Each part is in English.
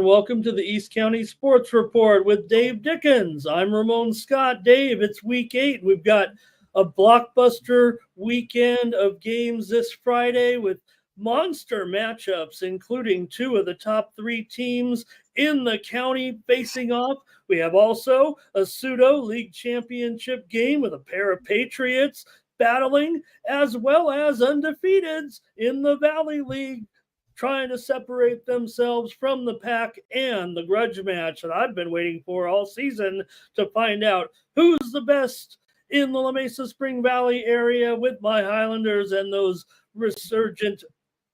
everyone. Welcome to the East County Sports Report with Dave Dickens. I'm Ramon Scott. Dave, it's week 8. We've got a blockbuster weekend of games this Friday with monster matchups, including 2 of the top 3 teams in the county facing off. We have also a pseudo league championship game with a pair of Patriots battling, as well as undefeateds in the Valley League, trying to separate themselves from the pack, and the grudge match that I've been waiting for all season to find out who's the best in the La Mesa Spring Valley area with my Highlanders and those resurgent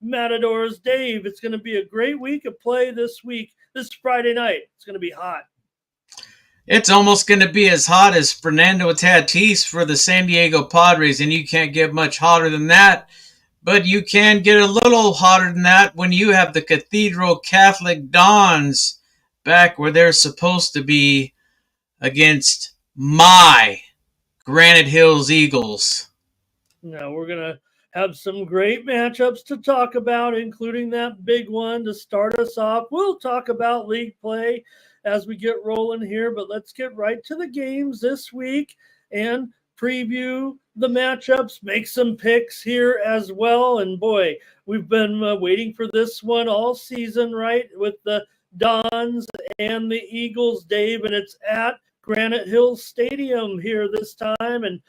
Matadors. Dave, it's going to be a great week of play this Friday night. It's going to be hot. It's almost going to be as hot as Fernando Tatis for the San Diego Padres, and you can't get much hotter than that. But you can get a little hotter than that when you have the Cathedral Catholic Dons back where they're supposed to be against my Granite Hills Eagles. Now we're going to have some great matchups to talk about, including that big one to start us off. We'll talk about league play as we get rolling here, but let's get right to the games this week and preview the matchups, make some picks here as well. And boy, we've been waiting for this one all season, right? With the Dons and the Eagles, Dave, and it's at Granite Hills Stadium here this time. And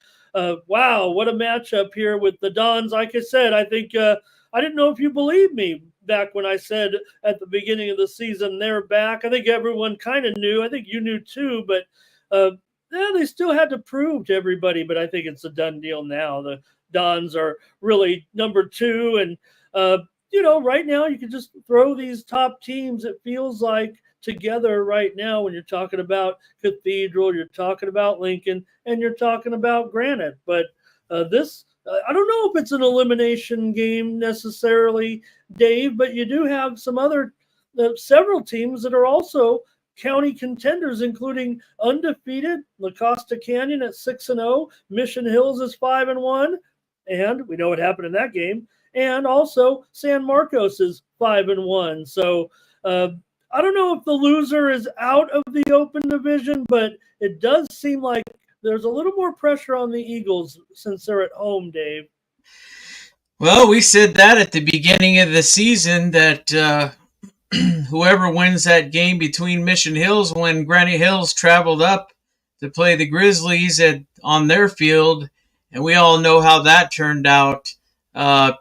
wow, what a matchup here with the Dons. Like I said, I think I didn't know if you believed me back when I said at the beginning of the season they're back. I think everyone kind of knew. I think you knew too, but they still had to prove to everybody. But I think it's a done deal now. The Dons are really number 2, and right now you can just throw these top teams, it feels like, together right now when you're talking about Cathedral, you're talking about Lincoln, and you're talking about Granite. But this, I don't know if it's an elimination game necessarily, Dave, but you do have some other several teams that are also county contenders, including undefeated La Costa Canyon at 6-0, Mission Hills is 5-1, and we know what happened in that game, and also San Marcos is 5-1. So I don't know if the loser is out of the open division, but it does seem like there's a little more pressure on the Eagles since they're at home, Dave. Well, we said that at the beginning of the season that whoever wins that game between Mission Hills, when Granite Hills traveled up to play the Grizzlies on their field, and we all know how that turned out.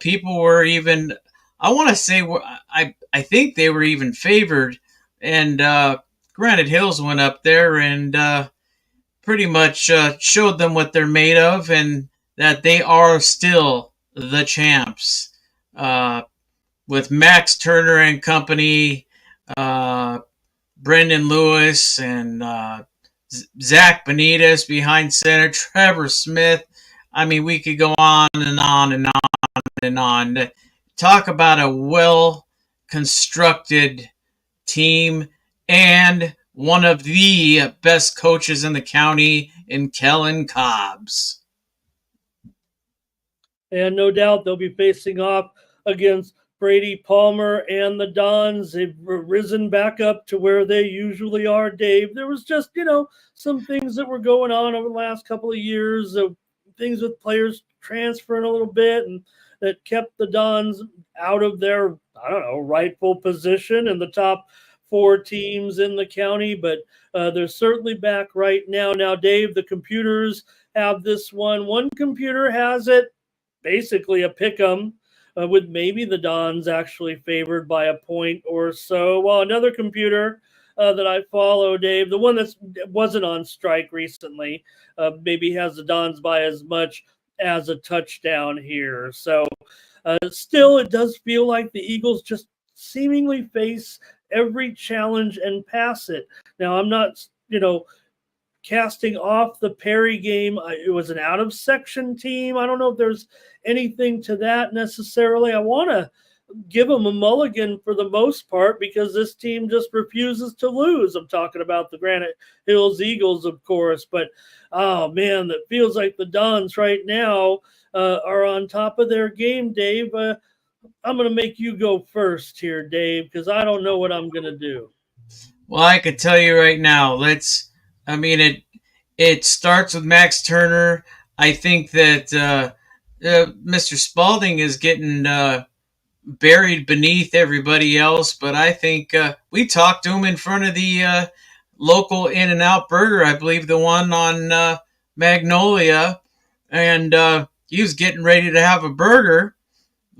People were even, I want to say, I think they were even favored, and Granite Hills went up there and pretty much showed them what they're made of and that they are still the champs. With Max Turner and company, Brendan Lewis, and Zach Benitez behind center, Trevor Smith. I mean, we could go on and on and on and on. Talk about a well-constructed team and one of the best coaches in the county in Kellen Cobbs. And no doubt they'll be facing off against Brady Palmer and the Dons. They've risen back up to where they usually are, Dave. There was just, some things that were going on over the last couple of years, things with players transferring a little bit, and that kept the Dons out of their, rightful position in the top 4 teams in the county. But they're certainly back right now. Now, Dave, the computers have this one. One computer has it basically a pick-em, with maybe the Dons actually favored by a point or so. Well, another computer that I follow, Dave, the one that wasn't on strike recently, maybe has the Dons by as much as a touchdown here. So still, it does feel like the Eagles just seemingly face every challenge and pass it. Now, I'm not, casting off the Perry game. It was an out-of-section team. I don't know if there's anything to that necessarily. I want to give them a mulligan for the most part because this team just refuses to lose. I'm talking about the Granite Hills Eagles, of course. But, oh, man, that feels like the Dons right now are on top of their game, Dave. I'm going to make you go first here, Dave, because I don't know what I'm going to do. Well, I could tell you right now. I mean, it starts with Max Turner. I think that Mr. Spalding is getting buried beneath everybody else, but I think we talked to him in front of the local In-N-Out Burger, I believe the one on Magnolia, and he was getting ready to have a burger,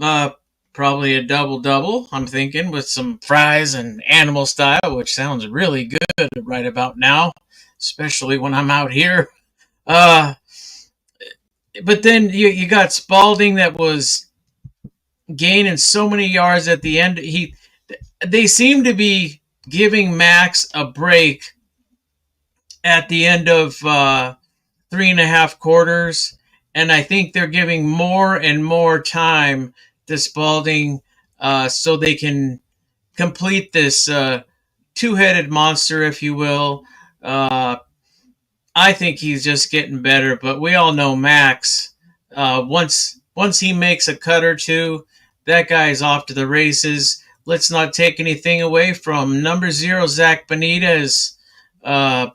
uh, probably a double, I'm thinking, with some fries and animal style, which sounds really good right about now, especially when I'm out here. Uh, but then you got Spalding that was gaining so many yards at the end. They seem to be giving Max a break at the end of 3.5 quarters, and I think they're giving more and more time to Spalding so they can complete this two-headed monster, if you will. Uh, I think he's just getting better, but we all know Max. Once he makes a cut or two, that guy is off to the races. Let's not take anything away from number 0, Zach Benitez. Uh,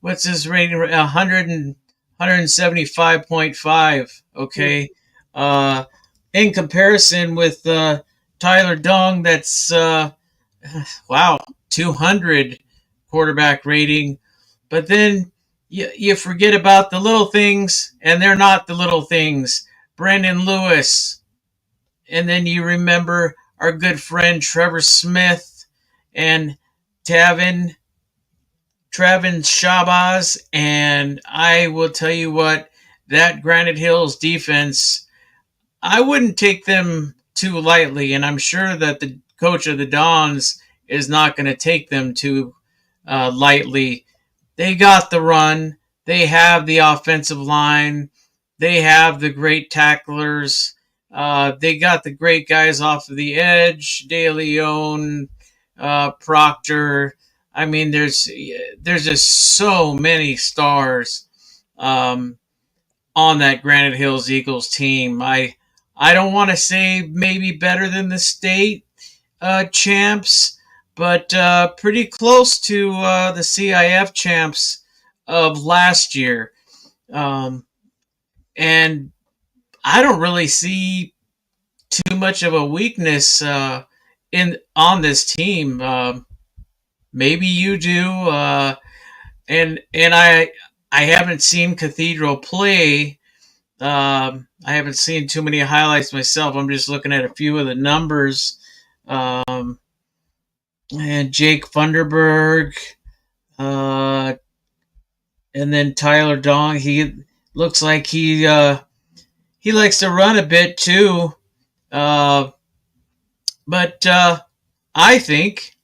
what's his rating? 175.5. Okay. In comparison with Tyler Dung, that's wow, 200 quarterback rating. But then you forget about the little things, and they're not the little things. Brandon Lewis. And then you remember our good friend Trevor Smith and Tavin Shabazz. And I will tell you what, that Granite Hills defense, I wouldn't take them too lightly. And I'm sure that the coach of the Dons is not going to take them too lightly. They got the run. They have the offensive line. They have the great tacklers. They got the great guys off of the edge. De Leon, Proctor. I mean, there's just so many stars on that Granite Hills Eagles team. I don't want to say maybe better than the state champs, but pretty close to the CIF champs of last year. And I don't really see too much of a weakness on this team. Maybe you do, and I haven't seen Cathedral play. I haven't seen too many highlights myself. I'm just looking at a few of the numbers. And Jake Funderburg, and then Tyler Dong. He looks like he likes to run a bit too. But I think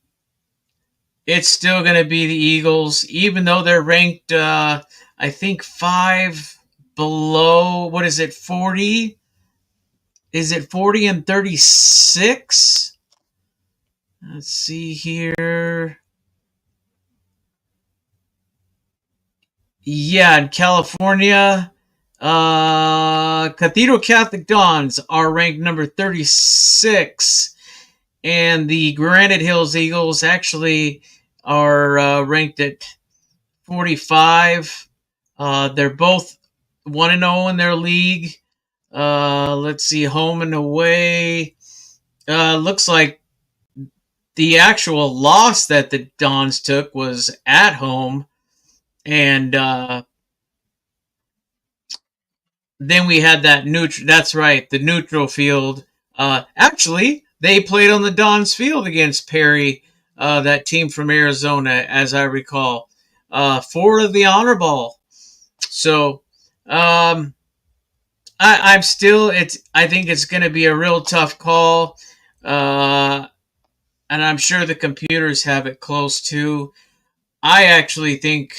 it's still going to be the Eagles, even though they're ranked, I think 5 below. What is it, 40? Is it 40 and 36? Let's see here. Yeah, in California, Cathedral Catholic Dons are ranked number 36, and the Granite Hills Eagles actually are ranked at 45. They're both 1-0 in their league. Let's see, home and away. Looks like the actual loss that the Dons took was at home. And then we had that neutral. That's right, the neutral field. Actually, they played on the Dons field against Perry, that team from Arizona, as I recall, for the honor ball. So, I'm still. I think it's going to be a real tough call, and I'm sure the computers have it close too. I actually think.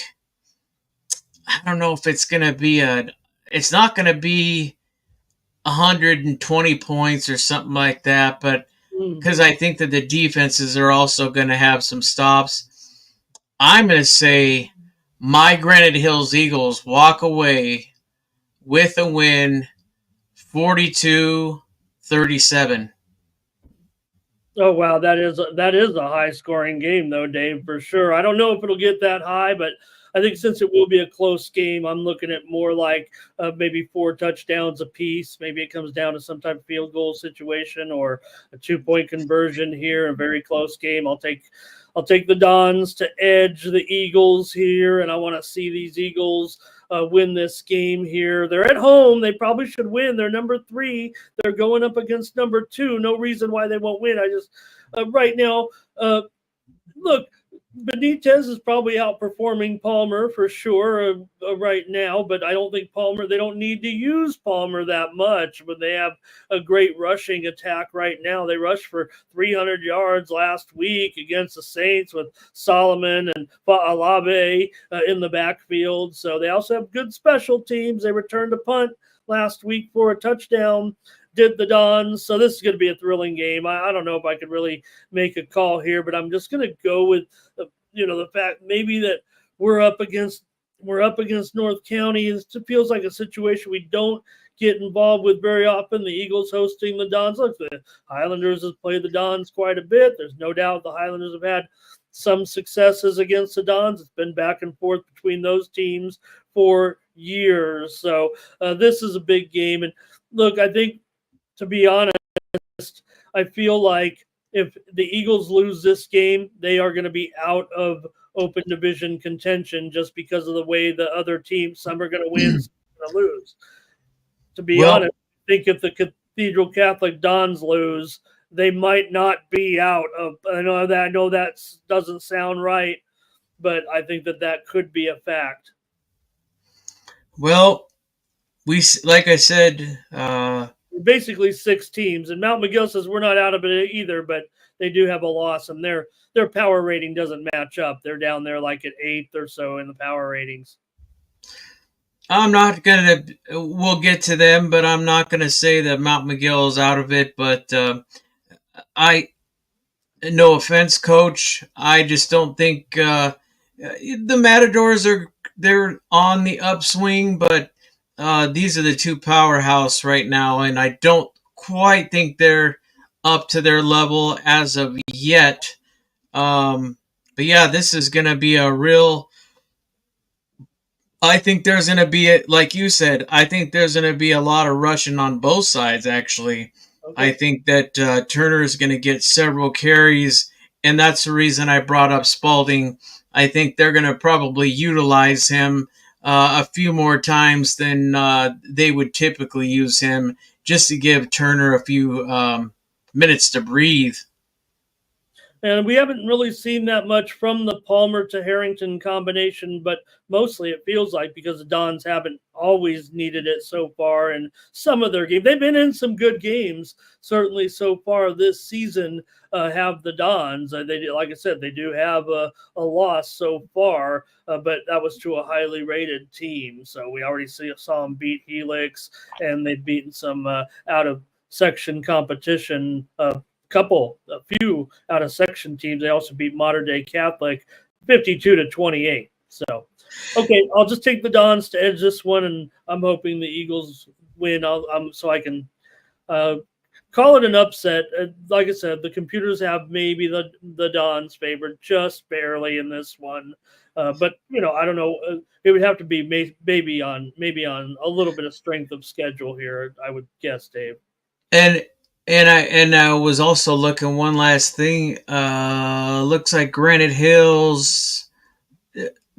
I don't know if it's going to be it's not going to be 120 points or something like that, but because I think that the defenses are also going to have some stops, I'm going to say my Granite Hills Eagles walk away with a win, 42-37. Oh wow, that is a high scoring game though, Dave, for sure. I don't know if it'll get that high, but I think since it will be a close game, I'm looking at more like maybe 4 touchdowns apiece. Maybe it comes down to some type of field goal situation or a 2 point conversion here. A very close game. I'll take the Dons to edge the Eagles here, and I want to see these Eagles win this game here. They're at home. They probably should win. They're number 3. They're going up against number 2. No reason why they won't win. I just right now, look, Benitez is probably outperforming Palmer for sure right now, but I don't think they don't need to use Palmer that much when they have a great rushing attack right now. They rushed for 300 yards last week against the Saints with Solomon and Fa'alabe in the backfield. So they also have good special teams. They returned a punt last week for a touchdown. Did the Dons. So this is going to be a thrilling game. I don't know if I could really make a call here, but I'm just going to go with the fact maybe that we're up against North County. It feels like a situation we don't get involved with very often. The Eagles hosting the Dons. Look, the Highlanders have played the Dons quite a bit. There's no doubt the Highlanders have had some successes against the Dons. It's been back and forth between those teams for years. So this is a big game. And look, I think, to be honest, I feel like if the Eagles lose this game, they are going to be out of open division contention just because of the way the other teams, some are going to win, some are going to lose. To be honest, I think if the Cathedral Catholic Dons lose, they might not be out of. I know that doesn't sound right, but I think that could be a fact. Well, like I said, basically 6 teams, and Mount Miguel says we're not out of it either, but they do have a loss, and their power rating doesn't match up. They're down there like at 8th or so in the power ratings. We'll get to them, but I'm not gonna say that Mount Miguel is out of it. But no offense, Coach, I just don't think the Matadors they're on the upswing, but these are the 2 powerhouse right now, and I don't quite think they're up to their level as of yet. But yeah, this is going to be a real. I think there's going to be, like you said, I think there's going to be a lot of rushing on both sides, actually. Okay. I think that Turner is going to get several carries, and that's the reason I brought up Spalding. I think they're going to probably utilize him a few more times than they would typically use him, just to give Turner a few minutes to breathe. And we haven't really seen that much from the Palmer to Harrington combination, but mostly it feels like because the Dons haven't always needed it so far in some of their games. They've been in some good games, certainly so far this season, have the Dons. Like I said, they do have a loss so far, but that was to a highly rated team. So we already saw them beat Helix, and they've beaten some out-of-section competition a few out of section teams. They also beat Modern Day Catholic 52-28. So, okay, I'll just take the Dons to edge this one, and I'm hoping the Eagles win. So I can call it an upset. Like I said, the computers have maybe the Dons favored just barely in this one. But I don't know. It would have to be maybe on a little bit of strength of schedule here, I would guess, Dave. And I was also looking one last thing. Looks like Granite Hills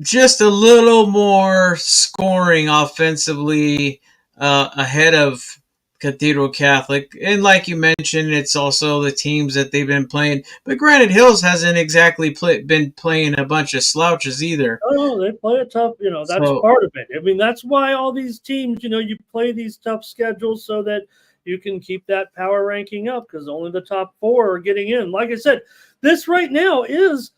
just a little more scoring offensively ahead of Cathedral Catholic. And like you mentioned, it's also the teams that they've been playing. But Granite Hills hasn't exactly been playing a bunch of slouches either. Oh, they play a tough, that's part of it. I mean, that's why all these teams, you play these tough schedules so that you can keep that power ranking up, because only the top 4 are getting in. Like I said, this right now is,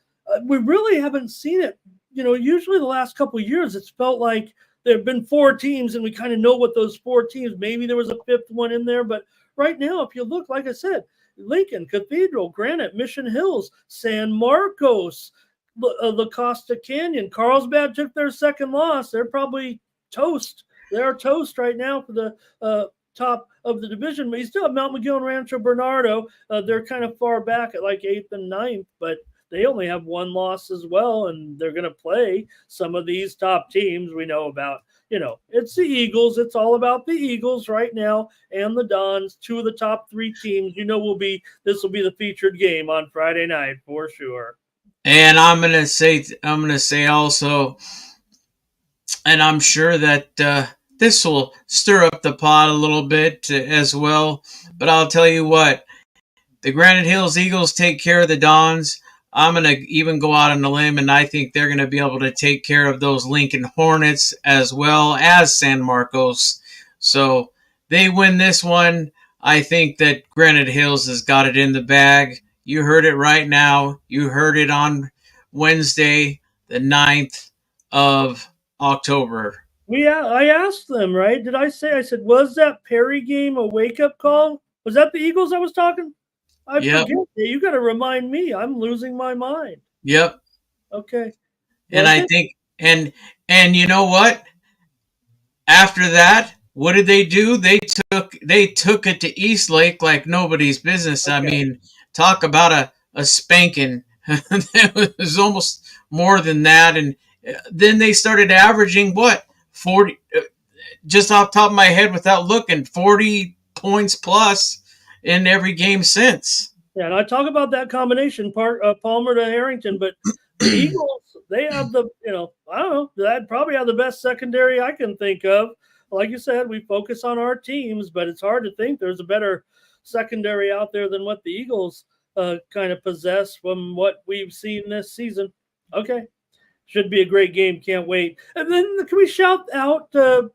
we really haven't seen it. Usually the last couple of years, it's felt like there have been 4 teams and we kind of know what those 4 teams, maybe there was a 5th one in there. But right now, if you look, like I said, Lincoln, Cathedral, Granite, Mission Hills, San Marcos, La Costa Canyon, Carlsbad took their second loss. They're probably toast. They're toast right now for the top of the division, but you still have Mount McGill and Rancho Bernardo. They're kind of far back at like 8th and 9th, but they only have one loss as well, and they're going to play some of these top teams we know about. It's the Eagles. It's all about the Eagles right now, and the Dons, two of the top 3 teams. This will be the featured game on Friday night for sure. And I'm gonna say also, and I'm sure that this will stir up the pot a little bit as well. But I'll tell you what, the Granite Hills Eagles take care of the Dons. I'm going to even go out on a limb, and I think they're going to be able to take care of those Lincoln Hornets as well as San Marcos. So they win this one. I think that Granite Hills has got it in the bag. You heard it right now. You heard it on Wednesday, the 9th of October. I asked them, right? I said, was that Perry game a wake-up call? Was that the Eagles I was talking? I forget. You got to remind me. I'm losing my mind. Yep. Okay. And I think, and you know what? After that, what did they do? They took it to Eastlake like nobody's business. Okay. I mean, talk about a spanking. It was almost more than that. And then they started averaging 40, just off the top of my head without looking, 40 points plus in every game since. Yeah, and I talk about that combination, Palmer to Harrington, but the Eagles, they have I don't know, that probably have the best secondary I can think of. Like you said, we focus on our teams, but it's hard to think there's a better secondary out there than what the Eagles kind of possess from what we've seen this season. Okay, should be a great game. Can't wait. And then can we shout out the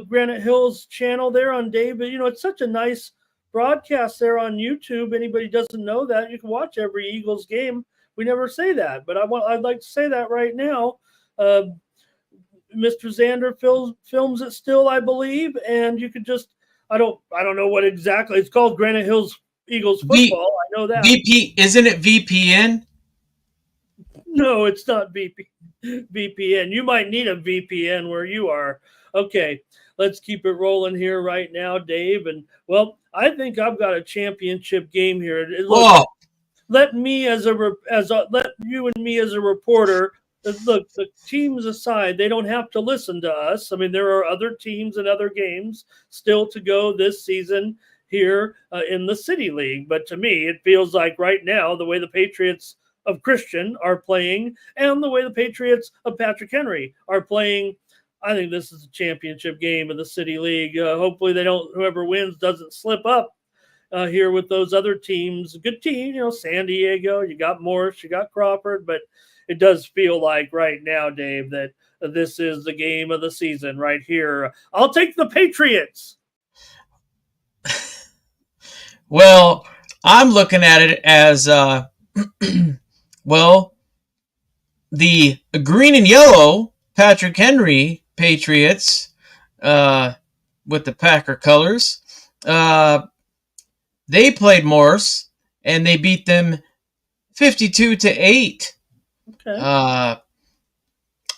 Granite Hills channel there on David? It's such a nice broadcast there on YouTube. Anybody doesn't know that, you can watch every Eagles game. We never say that, but I'd like to say that right now. Mr. Zander films it still, I believe, and you could just I don't know what exactly it's called. Granite Hills Eagles football. I know that. Isn't it VPN? No, it's not VPN. You might need a VPN where you are. Okay, let's keep it rolling here right now, Dave. And I think I've got a championship game here. Let you and me as a reporter. Look, the teams aside, they don't have to listen to us. I mean, there are other teams and other games still to go this season here in the City League. But to me, it feels like right now, the way the Patriots of Christian are playing and the way the Patriots of Patrick Henry are playing, I think this is a championship game of the City League. Hopefully whoever wins doesn't slip up here with those other teams. Good team, San Diego, you got Morse, you got Crawford, but it does feel like right now, Dave, that this is the game of the season right here. I'll take the Patriots. Well, I'm looking at it as the green and yellow Patrick Henry Patriots with the Packer colors. They played Morse and they beat them 52-8. Okay.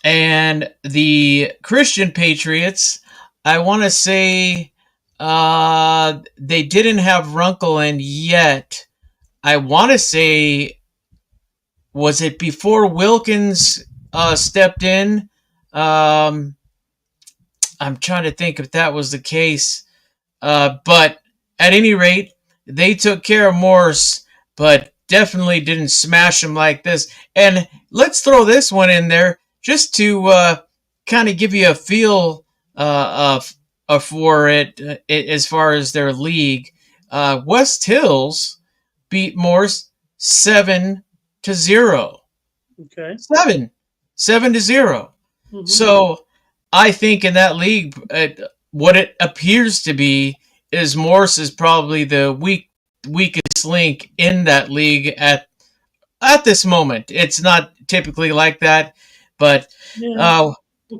And the Christian Patriots, I want to say they didn't have Runkle in yet. I want to say, was it before Wilkins stepped in? I'm trying to think if that was the case. But at any rate, they took care of Morse, but definitely didn't smash him like this. And let's throw this one in there just to kind of give you a feel for it as far as their league. West Hills beat Morse 7-0. Okay. 7-0. Mm-hmm. So I think in that league, what it appears to be is Morse is probably the weakest link in that league at this moment. It's not typically like that, but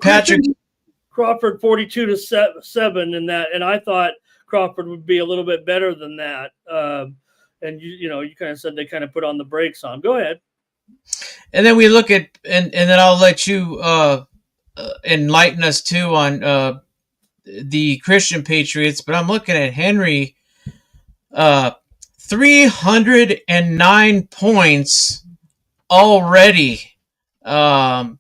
Patrick Crawford 42-7 in that, and I thought Crawford would be a little bit better than that. And you kind of said they kind of put on the brakes on. Go ahead. And then we look at and then I'll let you enlighten us too on the Christian Patriots, but I'm looking at Henry. 309 points already. And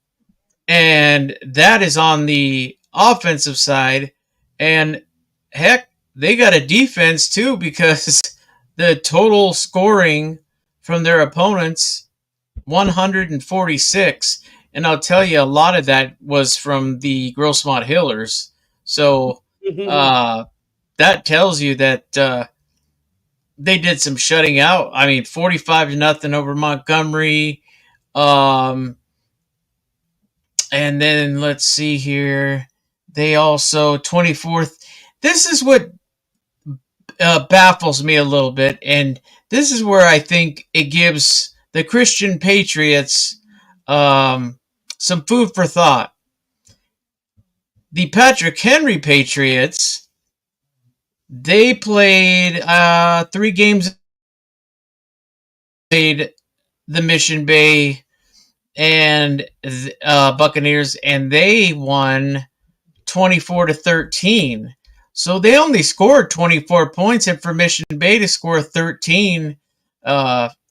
that is on the offensive side. And heck, they got a defense too, because the total scoring from their opponents, 146. And I'll tell you, a lot of that was from the Grossmont Hillers. So that tells you that they did some shutting out. I mean, 45-0 over Montgomery. And then let's see here. They also 24th. This is what baffles me a little bit. And this is where I think it gives the Christian Patriots some food for thought. The Patrick Henry Patriots, they played 3 games. Played the Mission Bay and Buccaneers, and they won 24-13. So they only scored 24 points, and for Mission Bay to score 13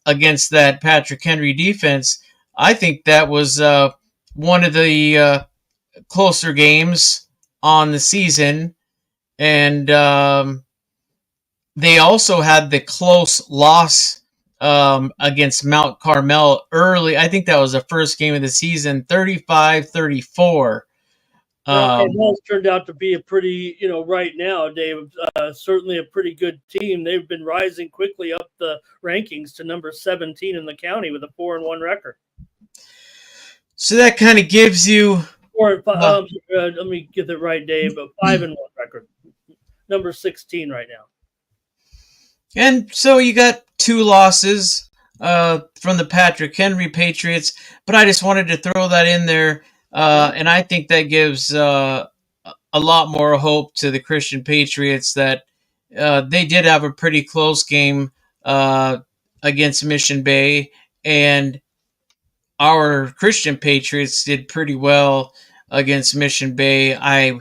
against that Patrick Henry defense, I think that was one of the closer games on the season. And they also had the close loss against Mount Carmel early. I think that was the first game of the season, 35-34. Carmel's turned out to be a pretty, right now, Dave, certainly a pretty good team. They've been rising quickly up the rankings to number 17 in the county with a 4-1 record. So that kind of gives you... let me get it right, Dave, a 5-1 record. Number 16 right now. And so you got 2 losses from the Patrick Henry Patriots, but I just wanted to throw that in there. And I think that gives a lot more hope to the Christian Patriots that they did have a pretty close game against Mission Bay, and our Christian Patriots did pretty well against Mission Bay. I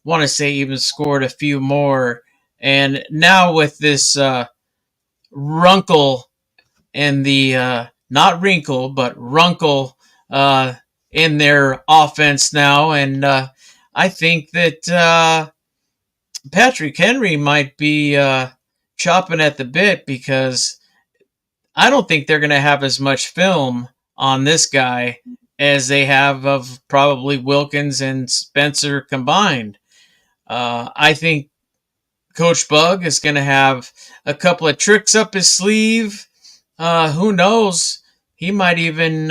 want to say even scored a few more. And now with this Runkle and the not wrinkle, but Runkle in their offense now, and I think that Patrick Henry might be chopping at the bit, because I don't think they're going to have as much film on this guy as they have of probably Wilkins and Spencer combined. I think Coach Bug is going to have a couple of tricks up his sleeve. Who knows? He might even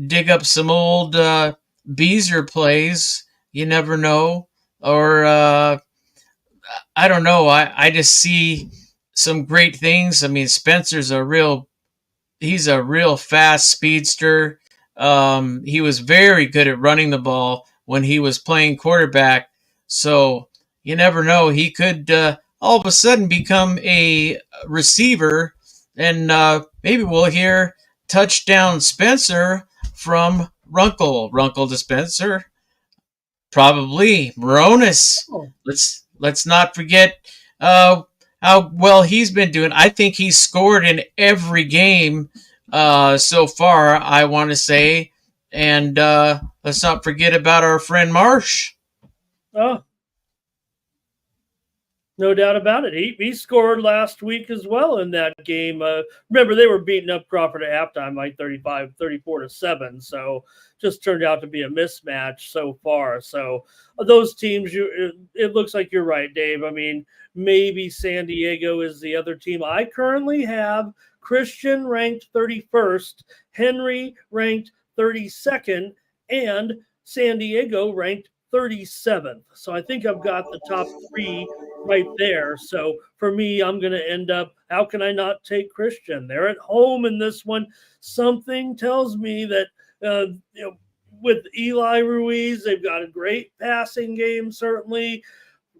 dig up some old Beezer plays. You never know. Or I don't know. I just see some great things. I mean, Spencer's he's a real fast speedster. He was very good at running the ball when he was playing quarterback. So you never know. He could all of a sudden become a receiver, and maybe we'll hear touchdown Spencer from Runkle. Runkle to Spencer. Probably. Moronis. Let's not forget how well he's been doing. I think he's scored in every game so far, I want to say. And let's not forget about our friend Marsh. Oh, no doubt about it. He scored last week as well in that game. Remember, they were beating up Crawford at halftime like 34-7. So just turned out to be a mismatch so far. So those teams, it looks like you're right, Dave. I mean, maybe San Diego is the other team. I currently have Christian ranked 31st, Henry ranked 32nd, and San Diego ranked 37th. So I think I've got the top 3 right there. So for me, I'm going to end up, how can I not take Christian? They're at home in this one. Something tells me that, with Eli Ruiz, they've got a great passing game, certainly.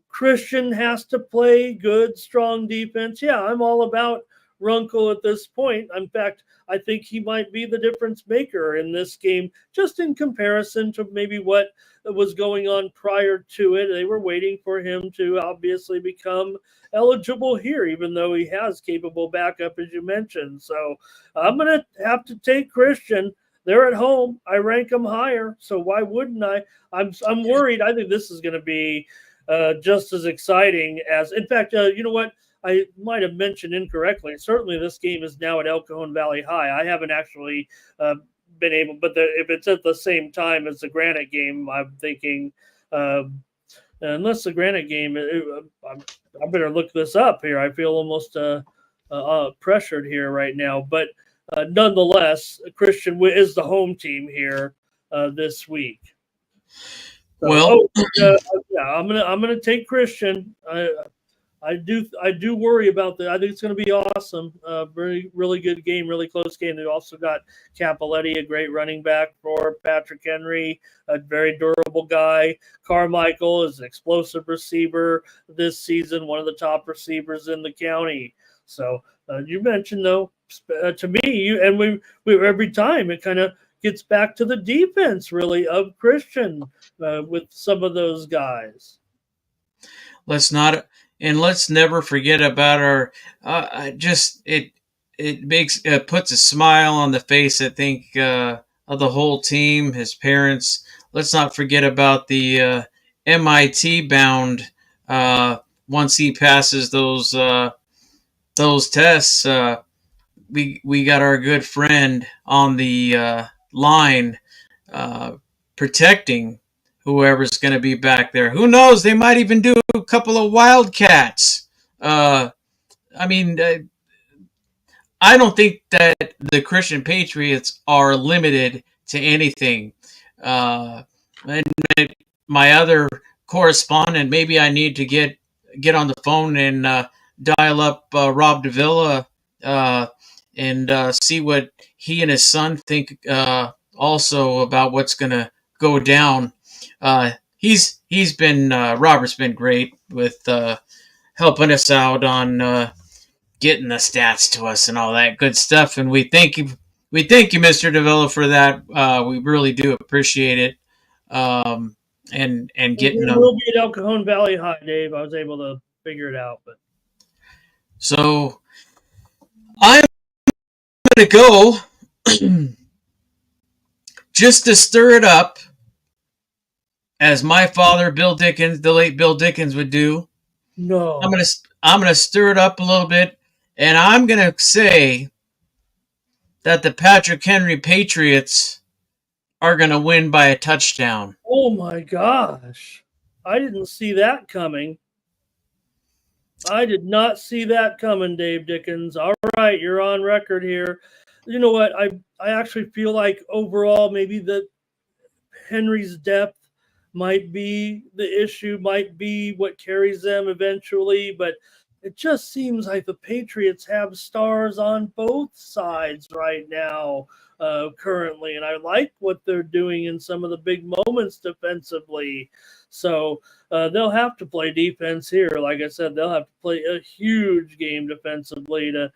Christian has to play good, strong defense. Yeah, I'm all about Runkle at this point. In fact, I think he might be the difference maker in this game, just in comparison to maybe what was going on prior to it. They were waiting for him to obviously become eligible here, even though he has capable backup, as you mentioned. So I'm going to have to take Christian. They're at home. I rank them higher, so why wouldn't I? I'm worried. I think this is going to be just as exciting as. In fact, you know what? I might have mentioned incorrectly. Certainly, this game is now at El Cajon Valley High. I haven't actually been able, but if it's at the same time as the Granite game, I'm thinking. Unless the Granite game, I better look this up here. I feel almost pressured here right now, but nonetheless, Christian is the home team here this week. So, well, yeah, I'm gonna take Christian. I do worry about that. I think it's going to be awesome. Really good game, really close game. They also got Capoletti, a great running back for Patrick Henry, a very durable guy. Carmichael is an explosive receiver this season, one of the top receivers in the county. So you mentioned though, to me, we every time it kind of gets back to the defense really of Christian with some of those guys. let's never forget about our. It puts a smile on the face, I think, of the whole team, his parents. Let's not forget about the MIT bound. Once he passes those tests, we got our good friend on the line protecting whoever's going to be back there. Who knows? They might even do a couple of Wildcats. I don't think that the Christian Patriots are limited to anything. And my other correspondent, maybe I need to get on the phone and dial up Rob Davila and see what he and his son think also about what's going to go down. Robert's been great with helping us out on getting the stats to us and all that good stuff, and we thank you, Mr. Davila, for that. We really do appreciate it. And getting them. We'll be at El Cajon Valley High, Dave. I was able to figure it out, but so I'm going to go just to stir it up, as my father, Bill Dickens, the late Bill Dickens, would do. No, I'm gonna stir it up a little bit, and I'm gonna say that the Patrick Henry Patriots are gonna win by a touchdown. Oh my gosh, I didn't see that coming. I did not see that coming, Dave Dickens. All right, you're on record here. You know what? I actually feel like overall maybe that Henry's depth might be the issue, might be what carries them eventually, but it just seems like the Patriots have stars on both sides right now, currently, and I like what they're doing in some of the big moments defensively. So they'll have to play defense here. Like I said, they'll have to play a huge game defensively to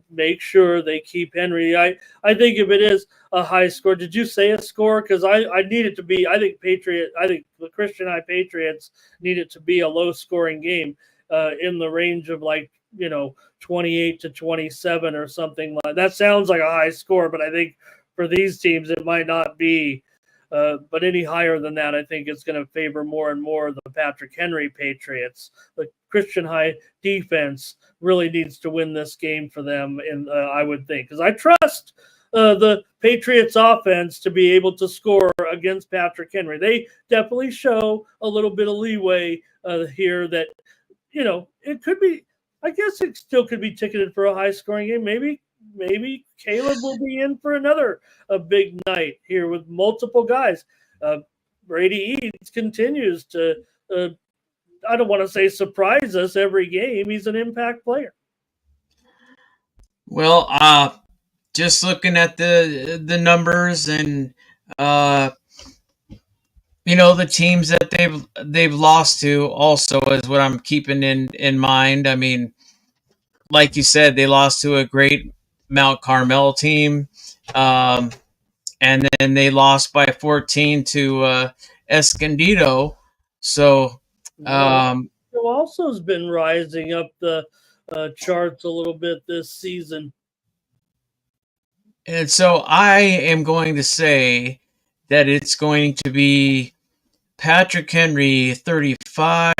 make sure they keep Henry. I think if it is a high score, did you say a score? Because I need it to be. I think the Christian High Patriots need it to be a low scoring game in the range of 28 to 27 or something like that. Sounds like a high score, but I think for these teams it might not be. But any higher than that, I think it's going to favor more and more the Patrick Henry Patriots. The Christian High defense really needs to win this game for them, and I would think, because I trust the Patriots offense to be able to score against Patrick Henry. They definitely show a little bit of leeway here that, it could be, I guess it still could be ticketed for a high scoring game. Maybe Caleb will be in for another big night here with multiple guys. Brady Eads continues to, I don't want to say surprise us every game. He's an impact player. Well, just looking at the numbers and the teams that they've lost to also is what I'm keeping in mind. I mean, like you said, they lost to a great Mount Carmel team. Um, and then they lost by 14 to Escondido. So, Well, um, who also has been rising up the charts a little bit this season. and so I am going to say that it's going to be Patrick Henry 35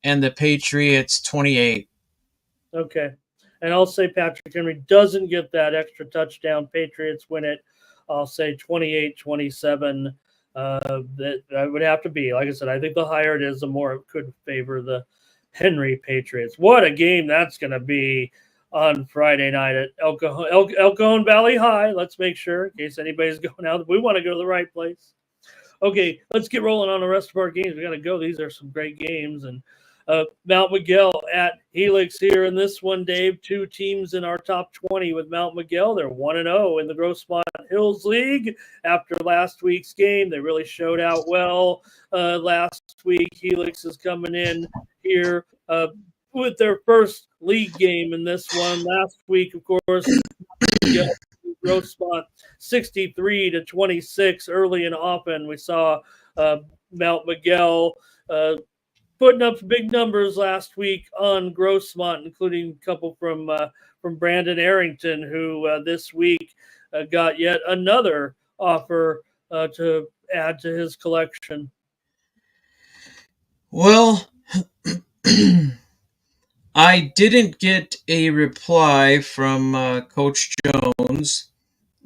and the Patriots 28. Okay. And I'll say Patrick Henry doesn't get that extra touchdown. Patriots win it. I'll say 28-27. That would have to be. Like I said, I think the higher it is, the more it could favor the Henry Patriots. What a game that's going to be on Friday night at El Cajon Valley High. Let's make sure, in case anybody's going out, we want to go to the right place. Okay, let's get rolling on the rest of our games. We got to go. These are some great games. And Mount Miguel at Helix here in this one, Dave. Two teams in our top 20 with Mount Miguel. They're 1-0 in the Grossmont Hills League after last week's game. They really showed out well last week. Helix is coming in here with their first league game in this one. Last week, of course, Grossmont 63-26 early and often. We saw Mount Miguel putting up big numbers last week on Grossmont, including a couple from Brandon Arrington, who this week got yet another offer to add to his collection. Well, I didn't get a reply from Coach Jones.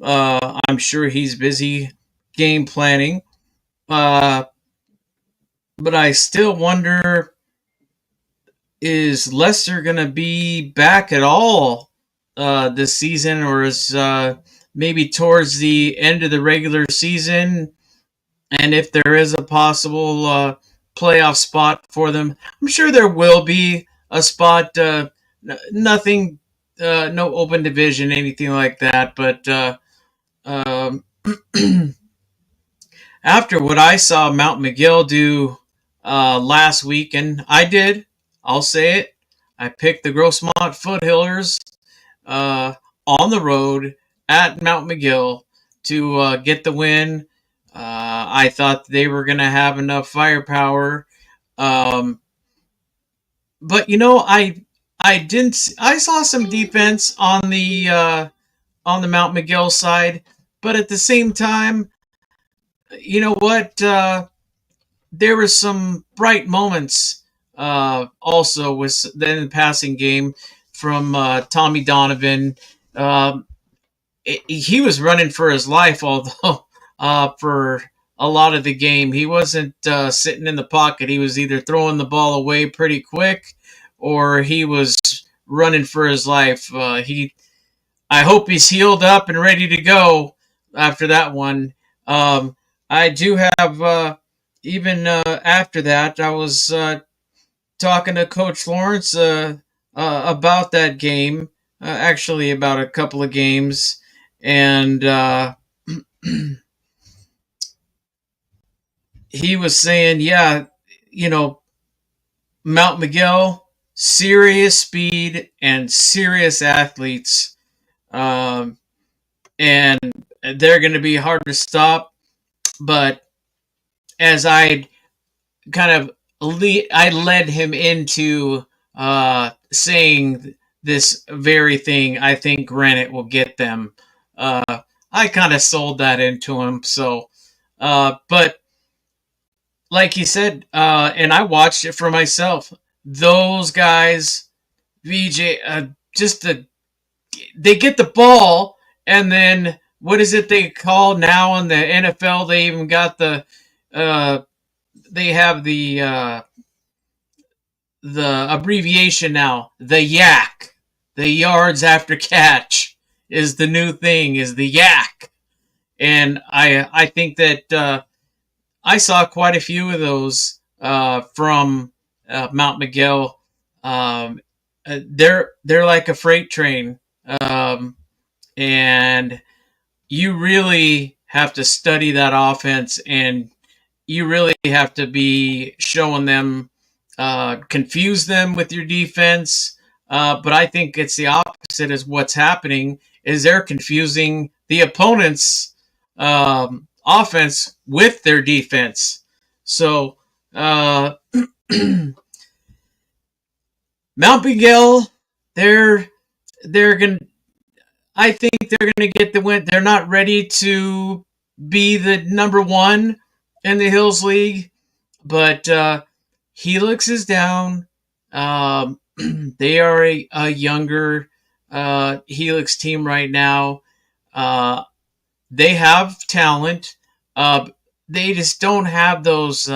I'm sure he's busy game planning. But I still wonder, is Lester going to be back at all this season, or is maybe towards the end of the regular season? And if there is a possible playoff spot for them, I'm sure there will be a spot. Nothing, no open division, anything like that. But um, after what I saw Mount Miguel do last week, and I'll say it, I picked the Grossmont Foothillers on the road at Mount Miguel to get the win. I thought they were going to have enough firepower, but I didn't. I saw some defense on the Mount Miguel side, but at the same time, you know what? There were some bright moments also with the passing game from Tommy Donovan. He was running for his life, although for a lot of the game he wasn't sitting in the pocket. He was either throwing the ball away pretty quick or he was running for his life. I hope he's healed up and ready to go after that one. I do have even after that, I was talking to Coach Lawrence about that game, actually about a couple of games, and he was saying, yeah, Mount Miguel, serious speed and serious athletes, and they're going to be hard to stop. But as I kind of I led him into saying this very thing, I think Granite will get them. I kind of sold that into him. So, but like he said, and I watched it for myself. Those guys, VJ, they get the ball, and then what is it they call now in the NFL? They even got they have the abbreviation now. The yak, the yards after catch is the new thing. Is the yak, and I think that I saw quite a few of those from Mount Miguel. They're like a freight train, and you really have to study that offense, and you really have to be showing them, confuse them with your defense, But I think it's the opposite is what's happening is they're confusing the opponent's offense with their defense. So Mount Miguel, they're going. I think they're going to get the win. They're not ready to be the number one in the Hills League, but Helix is down. They are a younger Helix team right now. They have talent. They just don't have those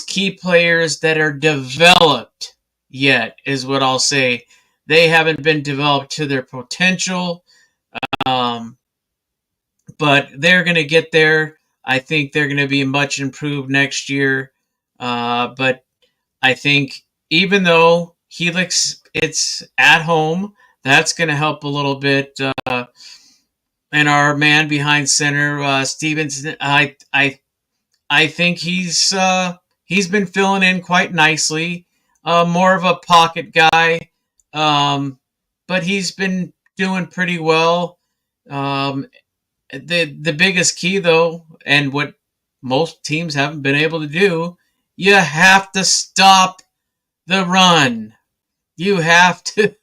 key players that are developed yet, is what I'll say. They haven't been developed to their potential, but they're going to get there. I think they're going to be much improved next year. But I think even though Helix, it's at home, that's going to help a little bit. And our man behind center, Stevenson, I think he's been filling in quite nicely. More of a pocket guy, but he's been doing pretty well. The biggest key though, and what most teams haven't been able to do, you have to stop the run. You have to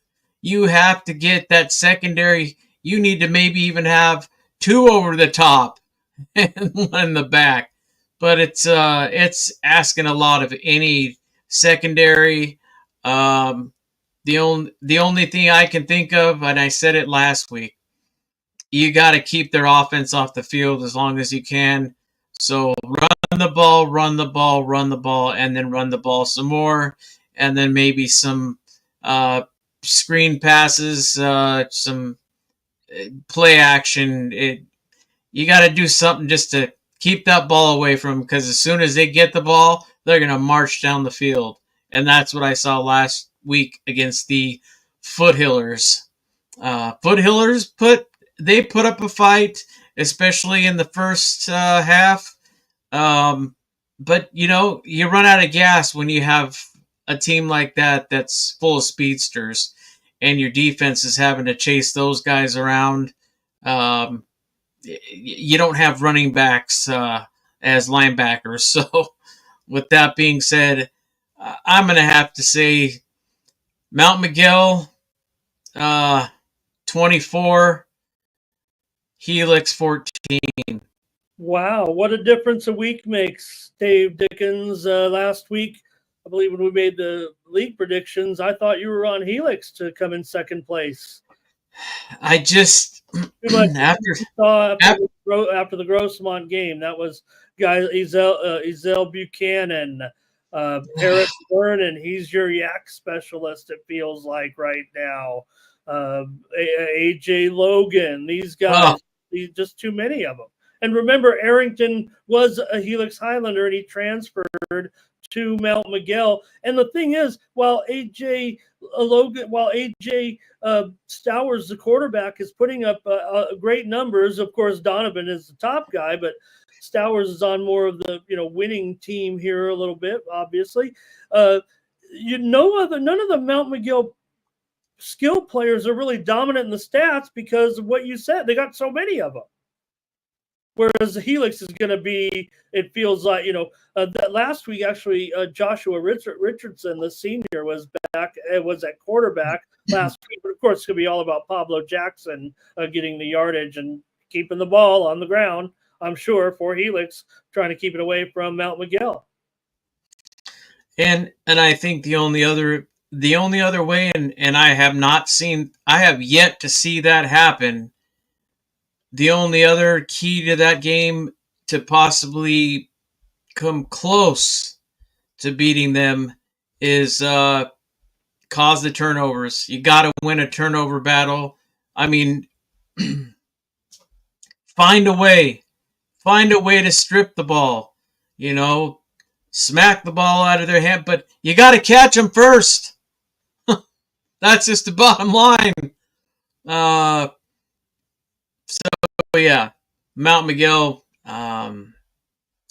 get that secondary. You need to maybe even have two over the top and one in the back. But it's asking a lot of any secondary. The only thing I can think of, and I said it last week, you got to keep their offense off the field as long as you can. So run the ball, run the ball, run the ball, and then run the ball some more, and then maybe some screen passes, some play action. You got to do something just to keep that ball away from them, because as soon as they get the ball, they're going to march down the field. And that's what I saw last week against the Foothillers. Foothillers put up a fight, especially in the first half. But, you run out of gas when you have a team like that that's full of speedsters and your defense is having to chase those guys around. You don't have running backs as linebackers. So with that being said, I'm going to have to say Mount Miguel 24, Helix 14. Wow, what a difference a week makes, Dave Dickens. Last week, I believe when we made the league predictions, I thought you were on Helix to come in second place. I just after the Grossmont game, that was guys Ezel Buchanan, Eric Vernon. He's your yak specialist. It feels like right now. AJ Logan. These guys, just too many of them. And remember, Arrington was a Helix Highlander, and he transferred to Mount Miguel. And the thing is, while AJ Stowers, the quarterback, is putting up great numbers. Of course, Donovan is the top guy, but Stowers is on more of the winning team here a little bit. Obviously, none of the Mount Miguel skill players are really dominant in the stats because of what you said. They got so many of them. Whereas the Helix is going to be, it feels like, that last week, actually, Joshua Richardson, the senior, was back. It was at quarterback last week. But, of course, it's going to be all about Pablo Jackson getting the yardage and keeping the ball on the ground, I'm sure, for Helix, trying to keep it away from Mount Miguel. And I think the only other way, and I have yet to see that happen. The only other key to that game to possibly come close to beating them is cause the turnovers. You got to win a turnover battle. I mean, find a way to strip the ball, smack the ball out of their hand, but you got to catch them first. That's just the bottom line. So yeah, Mount Miguel, and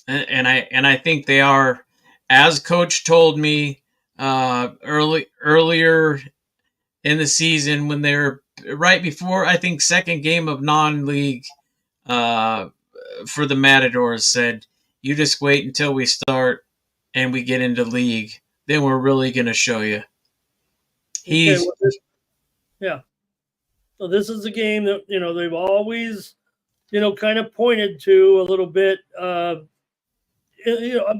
I think they are, as Coach told me earlier in the season when they were right before, I think, second game of non-league for the Matadors, said, "You just wait until we start and we get into league. Then we're really going to show you." Okay, well, yeah. So this is a game that they've always kind of pointed to a little bit. I'm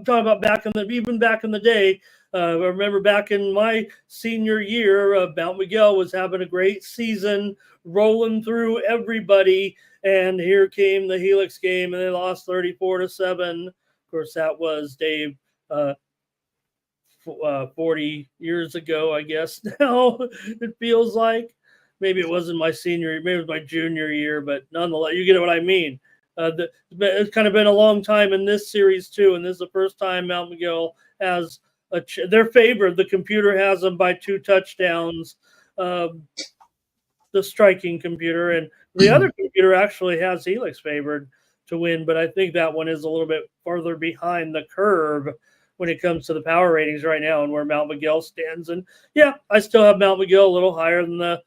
talking about back in the day. I remember back in my senior year, Mount Miguel was having a great season, rolling through everybody, and here came the Helix game, and they lost 34-7. Of course, that was Dave. 40 years ago, I guess. Now it feels like maybe it wasn't my senior year, maybe it was my junior year, but nonetheless, you get what I mean. It's kind of been a long time in this series too, and this is the first time Mount Miguel has they're favored. The computer has them by 2 touchdowns. The striking computer, and the other computer actually has Helix favored to win, but I think that one is a little bit further behind the curve when it comes to the power ratings right now and where Mount Miguel stands. And yeah, I still have Mount Miguel a little higher than the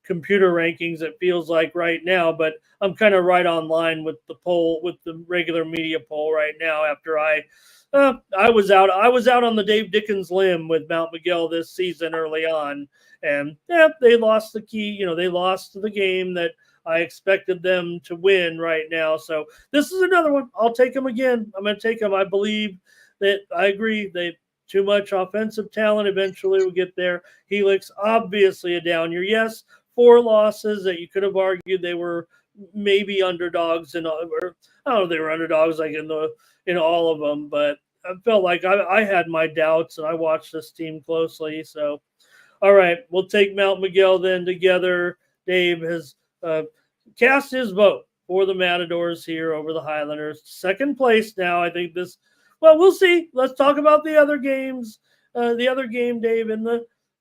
computer rankings, it feels like right now, but I'm kind of right on line with the poll, with the regular media poll right now. After I was out on the Dave Dickens limb with Mount Miguel this season early on, and yeah, they lost the key. They lost the game that I expected them to win right now. So this is another one. I'll take them again. I'm going to take them. I believe that I agree. They too much offensive talent. Eventually will get there. Helix, obviously a down year. Yes, 4 losses that you could have argued they were maybe underdogs, or I don't know if they were underdogs like in all of them, but I felt like I had my doubts, and I watched this team closely. So, all right, we'll take Mount Miguel then together. Dave has cast his vote for the Matadors here over the Highlanders. Second place now. I think this. Well, we'll see. Let's talk about the other games. The other game, Dave,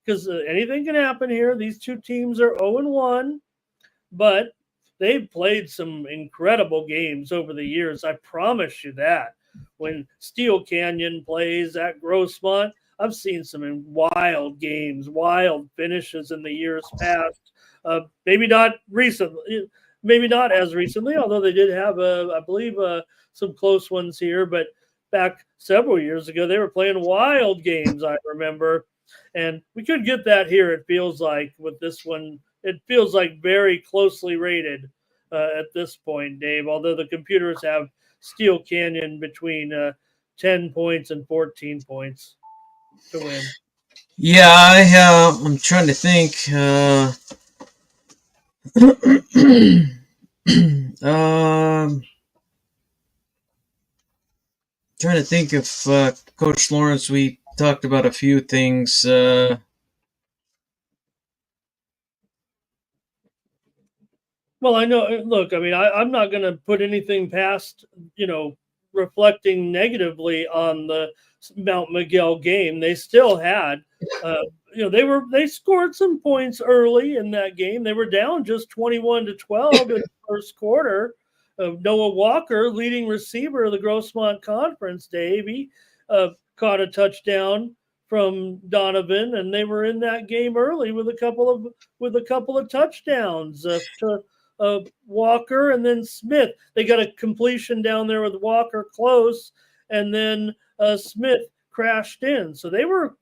because anything can happen here. These two teams are 0-1, but they've played some incredible games over the years. I promise you that. When Steel Canyon plays at Grossmont, I've seen some wild games, wild finishes in the years past. Maybe not recently, maybe not as recently, although they did have, I believe, some close ones here. But back several years ago, they were playing wild games, I remember. And we could get that here, it feels like, with this one. It feels like very closely rated at this point, Dave, although the computers have Steel Canyon between 10 points and 14 points to win. Yeah, I'm trying to think. Trying to think if Coach Lawrence, we talked about a few things. Well, I know. Look, I mean, I'm not going to put anything past, reflecting negatively on the Mount Miguel game. They still had, they scored some points early in that game. They were down just 21-12 in the first quarter. Noah Walker, leading receiver of the Grossmont Conference, Dave, he caught a touchdown from Donovan, and they were in that game early with a couple of touchdowns to Walker and then Smith. They got a completion down there with Walker close, and then Smith crashed in. So they were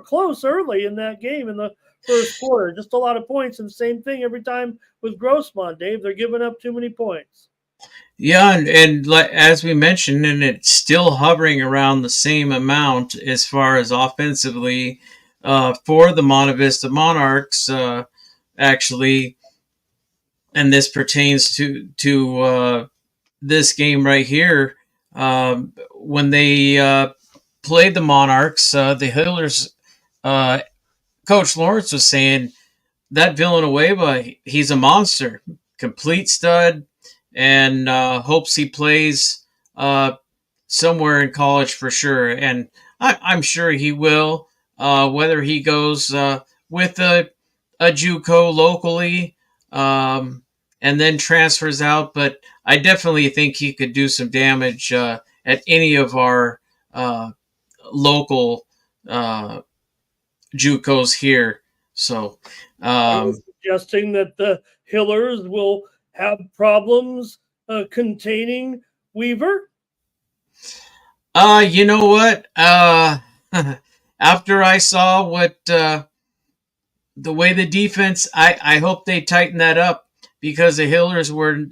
close early in that game in the first quarter. Just a lot of points, and same thing every time with Grossmont, Dave. They're giving up too many points. Yeah, and as we mentioned, and it's still hovering around the same amount as far as offensively for the Monte Vista Monarchs, actually. And this pertains to this game right here. When they played the Monarchs, the Hillers, Coach Lawrence was saying that Villanueva, he's a monster, complete stud, and hopes he plays somewhere in college for sure. And I'm sure he will, whether he goes with a JUCO locally, and then transfers out. But I definitely think he could do some damage at any of our local JUCOs here. So, Are you suggesting that the Hillers will have problems containing Weaver? you know what? After I saw what the way the defense, I hope they tighten that up because the Hillers were.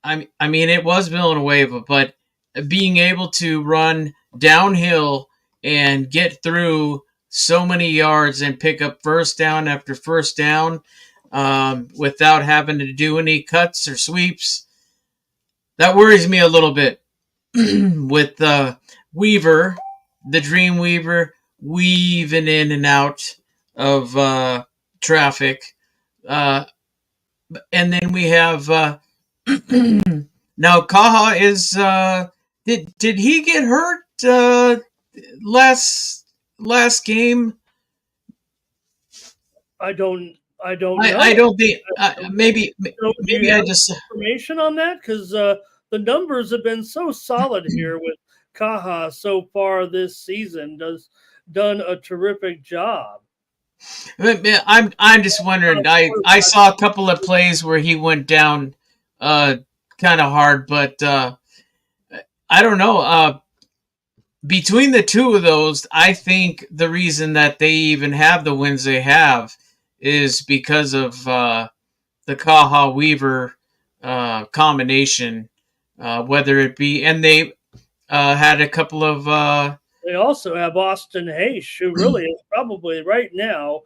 I mean, it was Villanueva, but being able to run downhill and get through so many yards and pick up first down after first down without having to do any cuts or sweeps, that worries me a little bit. With Weaver, the Dream Weaver, weaving in and out of traffic. Uh, and then we have now Kaha is did he get hurt last game? I don't know. I don't think maybe So do you I have just information on that? Because the numbers have been so solid here with Kaha so far this season. Done a terrific job. I'm just wondering. I saw a couple of plays where he went down kind of hard, but I don't know. Between the two of those, I think the reason that they even have the wins they have is because of the Kaha Weaver combination, whether it be, and they had a couple of. They also have Austin Hayes, who really is probably right now.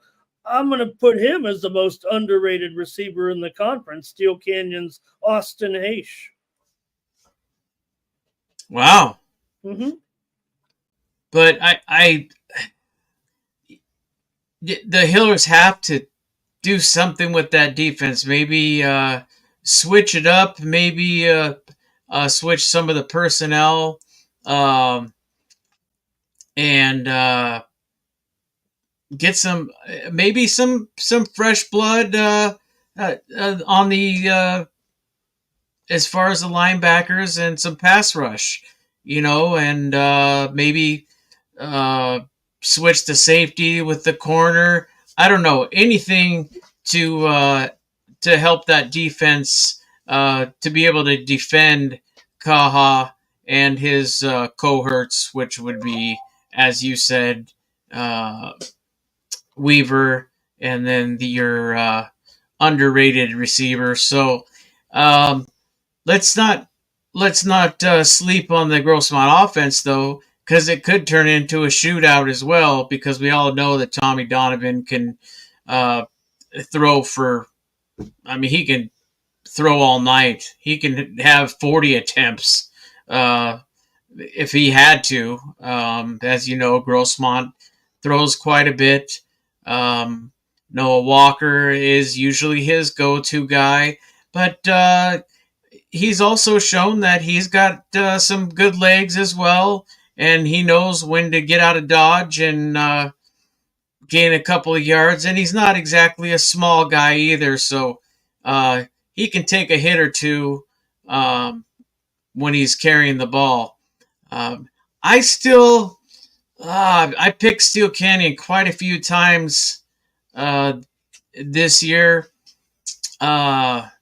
I'm going to put him as the most underrated receiver in the conference. Steel Canyon's Austin Hayes. Wow. Mm-hmm. But the Hillers have to do something with that defense. Maybe switch it up. Maybe switch some of the personnel, and get some maybe some fresh blood on the as far as the linebackers and some pass rush, and maybe switch the safety with the corner. I don't know, anything to help that defense to be able to defend Kaha and his cohorts, which would be, as you said, Weaver, and then your underrated receiver. So let's not sleep on the Grossmont offense, though, because it could turn into a shootout as well, because we all know that Tommy Donovan can throw for, I mean, he can throw all night. He can have 40 attempts if he had to. As you know, Grossmont throws quite a bit. Noah Walker is usually his go-to guy, but he's also shown that he's got some good legs as well, and he knows when to get out of dodge and gain a couple of yards. And he's not exactly a small guy either, so he can take a hit or two when he's carrying the ball. I still I picked Steel Canyon quite a few times this year. But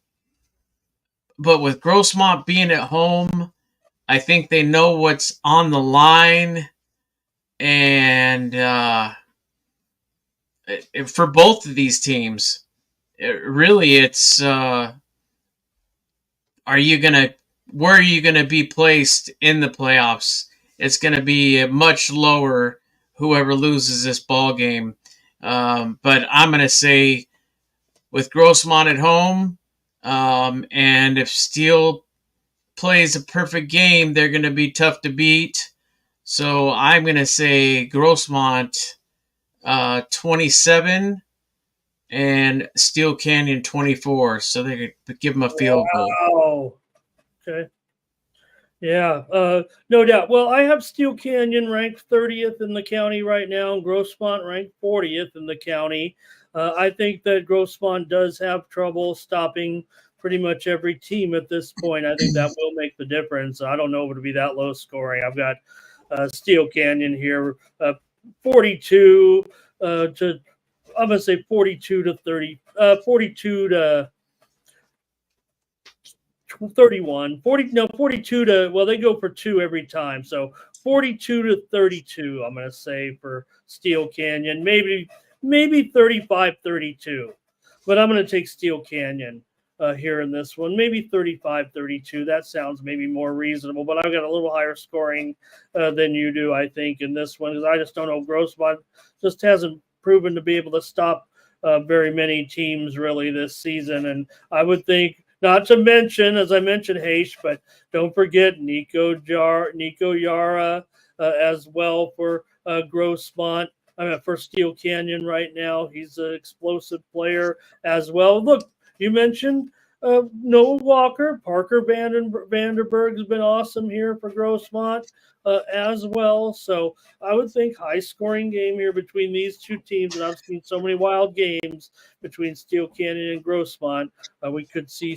with Grossmont being at home, I think they know what's on the line. And for both of these teams, it's where are you going to be placed in the playoffs? It's going to be much lower whoever loses this ball game. But I'm going to say with Grossmont at home, and if Steel plays a perfect game, they're going to be tough to beat. So I'm going to say Grossmont 27 and Steel Canyon 24. So they could give them a field goal. Wow. Okay. Yeah, no doubt. Well, I have Steel Canyon ranked 30th in the county right now, and Grossmont ranked 40th in the county. I think that Grossmont does have trouble stopping pretty much every team at this point. I think that will make the difference. I don't know if it'll be that low scoring. I've got Steel Canyon here, 42 to I'm gonna say 42 to 30, 42 to 31, 42 to, well, they go for 2 every time. So 42 to 32, I'm going to say for Steel Canyon, maybe 35-32, but I'm going to take Steel Canyon here in this one, maybe 35-32. That sounds maybe more reasonable, but I've got a little higher scoring than you do, I think, in this one, because I just don't know. Grossmont just hasn't proven to be able to stop very many teams really this season, and I would think, not to mention, as I mentioned, Haish, but don't forget Nico Yara as well for Grossmont. I mean, for Steel Canyon right now. He's an explosive player as well. Look, you mentioned Noah Walker. Parker Vanderberg has been awesome here for Grossmont as well. So I would think high-scoring game here between these two teams, and I've seen so many wild games between Steel Canyon and Grossmont. We could see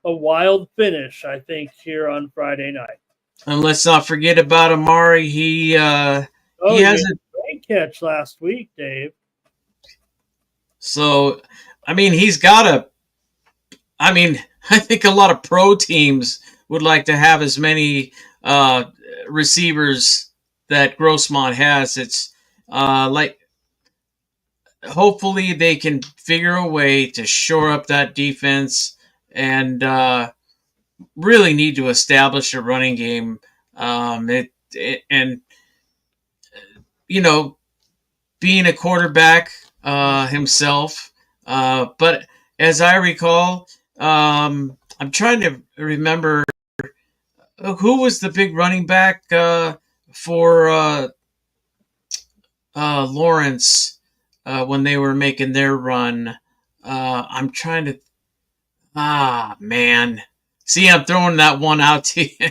a wild finish, I think, here on Friday night. And let's not forget about Amari. He has a great catch last week, Dave. So, I mean, I think a lot of pro teams would like to have as many receivers that Grossmont has. It's hopefully they can figure a way to shore up that defense and really need to establish a running game. And being a quarterback himself, but as I recall, I'm trying to remember who was the big running back for Lawrence when they were making their run. I'm trying to. Man. See, I'm throwing that one out to you.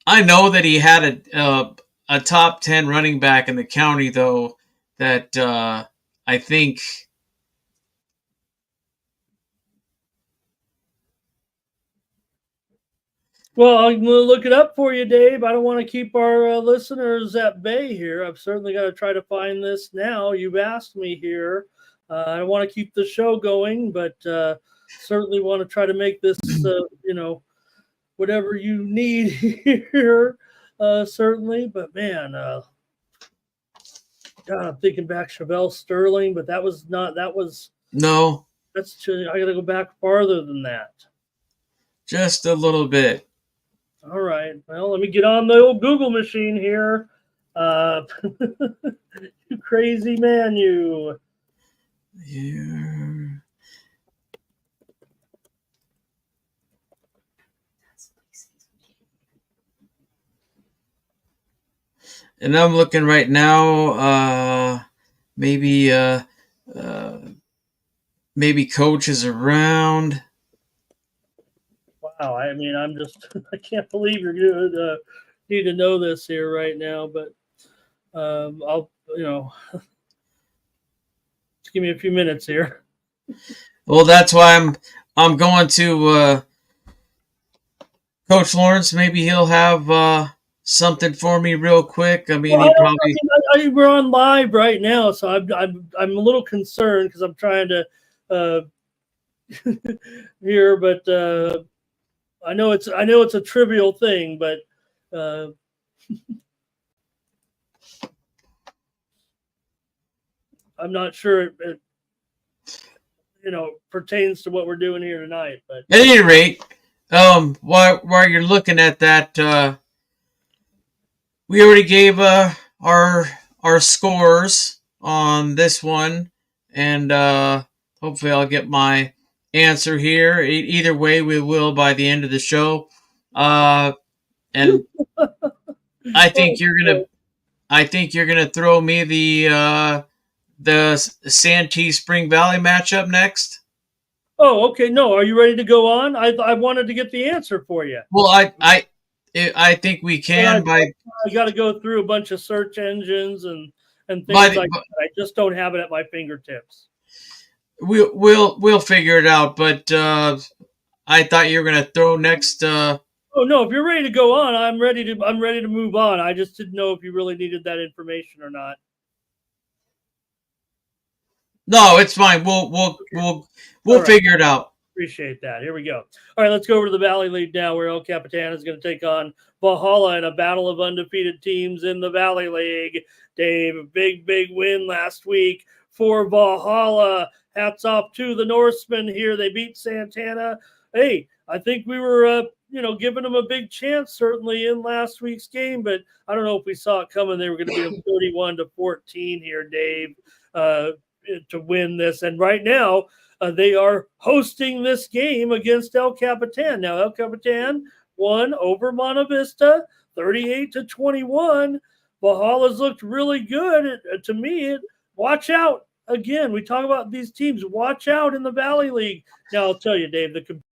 I know that he had a top 10 running back in the county, though, that I think. Well, I'm going to look it up for you, Dave. I don't want to keep our listeners at bay here. I've certainly got to try to find this now. You've asked me here. I don't want to keep the show going, but certainly want to try to make this, whatever you need here, certainly. But man, God, I'm thinking back Chevelle Sterling, but that was not. No. I got to go back farther than that. Just a little bit. All right. Well, let me get on the old Google machine here. You crazy man, you. Yeah. And I'm looking right now. Maybe Coach is around. Wow. I mean, I can't believe you're going to need to know this here right now, but I'll, just give me a few minutes here. Well, that's why I'm going to Coach Lawrence. Maybe he'll have something for me real quick. I mean, we're on live right now, so I'm a little concerned because I'm trying to here, but I know it's a trivial thing, but I'm not sure it pertains to what we're doing here tonight. But at any rate, while you're looking at that, we already gave our scores on this one, and hopefully I'll get my answer here. Either way, we will by the end of the show. And I think you're gonna throw me the Santee Spring Valley matchup next. Oh, okay. No, are you ready to go on? I wanted to get the answer for you. Well, I think we can. I got to go through a bunch of search engines and things like that. I just don't have it at my fingertips. We'll figure it out. But I thought you were gonna throw next. Oh no! If you're ready to go on, I'm ready to move on. I just didn't know if you really needed that information or not. No, it's fine. We'll All right. figure it out. Appreciate that. Here we go. All right, let's go over to the Valley League now, where El Capitan is going to take on Valhalla in a battle of undefeated teams in the Valley League. Dave, a big win last week for Valhalla. Hats off to the Norsemen here. They beat Santana. Hey, I think we were, giving them a big chance certainly in last week's game, but I don't know if we saw it coming. They were going to beat them 31-14 here, Dave, to win this. And right now, they are hosting this game against El Capitan. Now, El Capitan won over Monte Vista, 38-21. Valhalla's looked really good. To me, watch out. Again, we talk about these teams. Watch out in the Valley League. Now, I'll tell you, Dave, the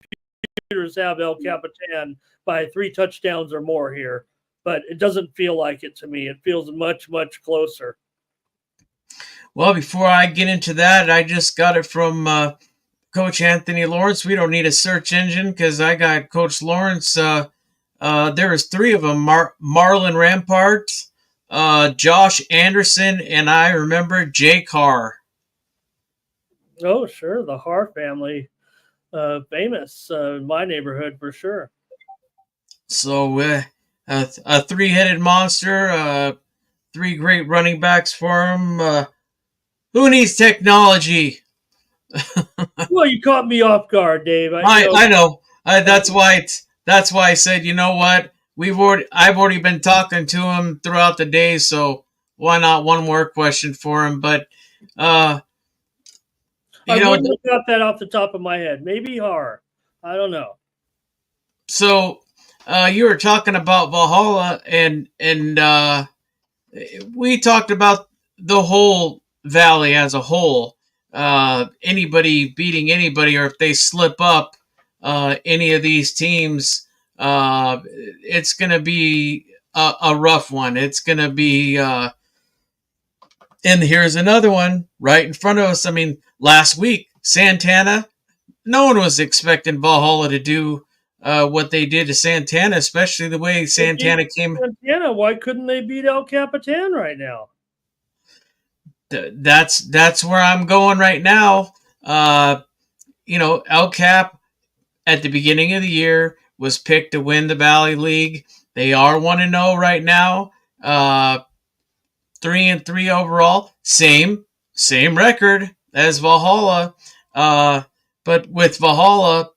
computers have El Capitan by 3 touchdowns or more here, but it doesn't feel like it to me. It feels much closer. Well, before I get into that, I just got it from Coach Anthony Lawrence. We don't need a search engine because I got Coach Lawrence. There was 3 of them: Marlon Rampart, Josh Anderson, and I remember Jay Carr. Oh, sure, the Har family, famous in my neighborhood for sure. So a 3-headed monster, 3 great running backs for him. Who needs technology? Well, you caught me off guard, Dave. I know. That's why I said, you know what? I've already been talking to him throughout the day, so why not one more question for him? But I wouldn't have got that off the top of my head. Maybe Har. I don't know. So you were talking about Valhalla, and we talked about the whole valley as a whole. Anybody beating anybody, or if they slip up, any of these teams, it's going to be a rough one. It's going to be, and here's another one right in front of us. I mean, last week, Santana, no one was expecting Valhalla to do what they did to Santana, especially the way Santana came. Santana, why couldn't they beat El Capitan right now? That's where I'm going right now. El Cap at the beginning of the year was picked to win the Valley League. They are 1-0 right now. 3-3 overall. Same record as Valhalla. But with Valhalla,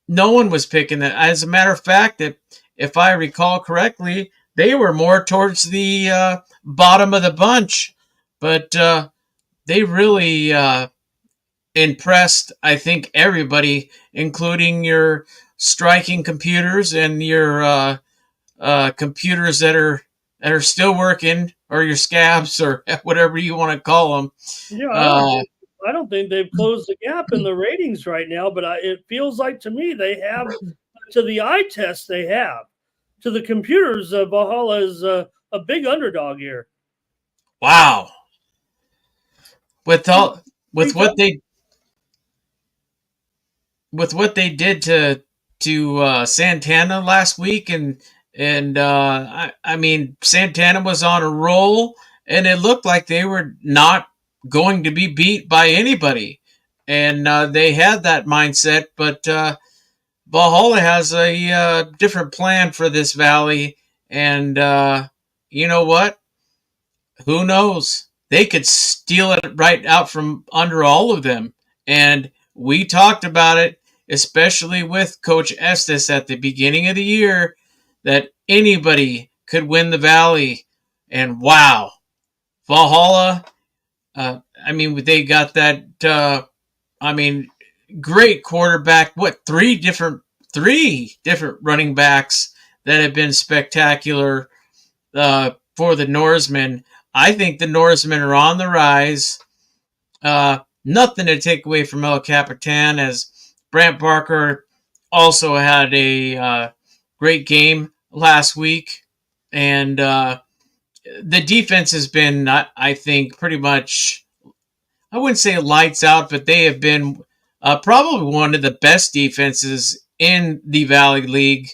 no one was picking that. As a matter of fact, if I recall correctly, they were more towards the bottom of the bunch. But they really impressed, I think, everybody, including your striking computers and your computers that are still working, or your scabs, or whatever you want to call them. Yeah, I don't think they've closed the gap in the ratings right now, but it feels like to me they have, to the eye test they have. To the computers, Valhalla is a big underdog here. Wow. With what they did to Santana last week, and I mean, Santana was on a roll, and it looked like they were not going to be beat by anybody, and they had that mindset. But Valhalla has a different plan for this valley, and you know what? Who knows? They could steal it right out from under all of them. And we talked about it, especially with Coach Estes at the beginning of the year, that anybody could win the Valley. And wow, Valhalla, they got that, great quarterback. What, three different running backs that have been spectacular for the Norsemen. I think the Norsemen are on the rise. Nothing to take away from El Capitan, as Brant Barker also had a great game last week. And the defense has been, I think, pretty much, I wouldn't say lights out, but they have been probably one of the best defenses in the Valley League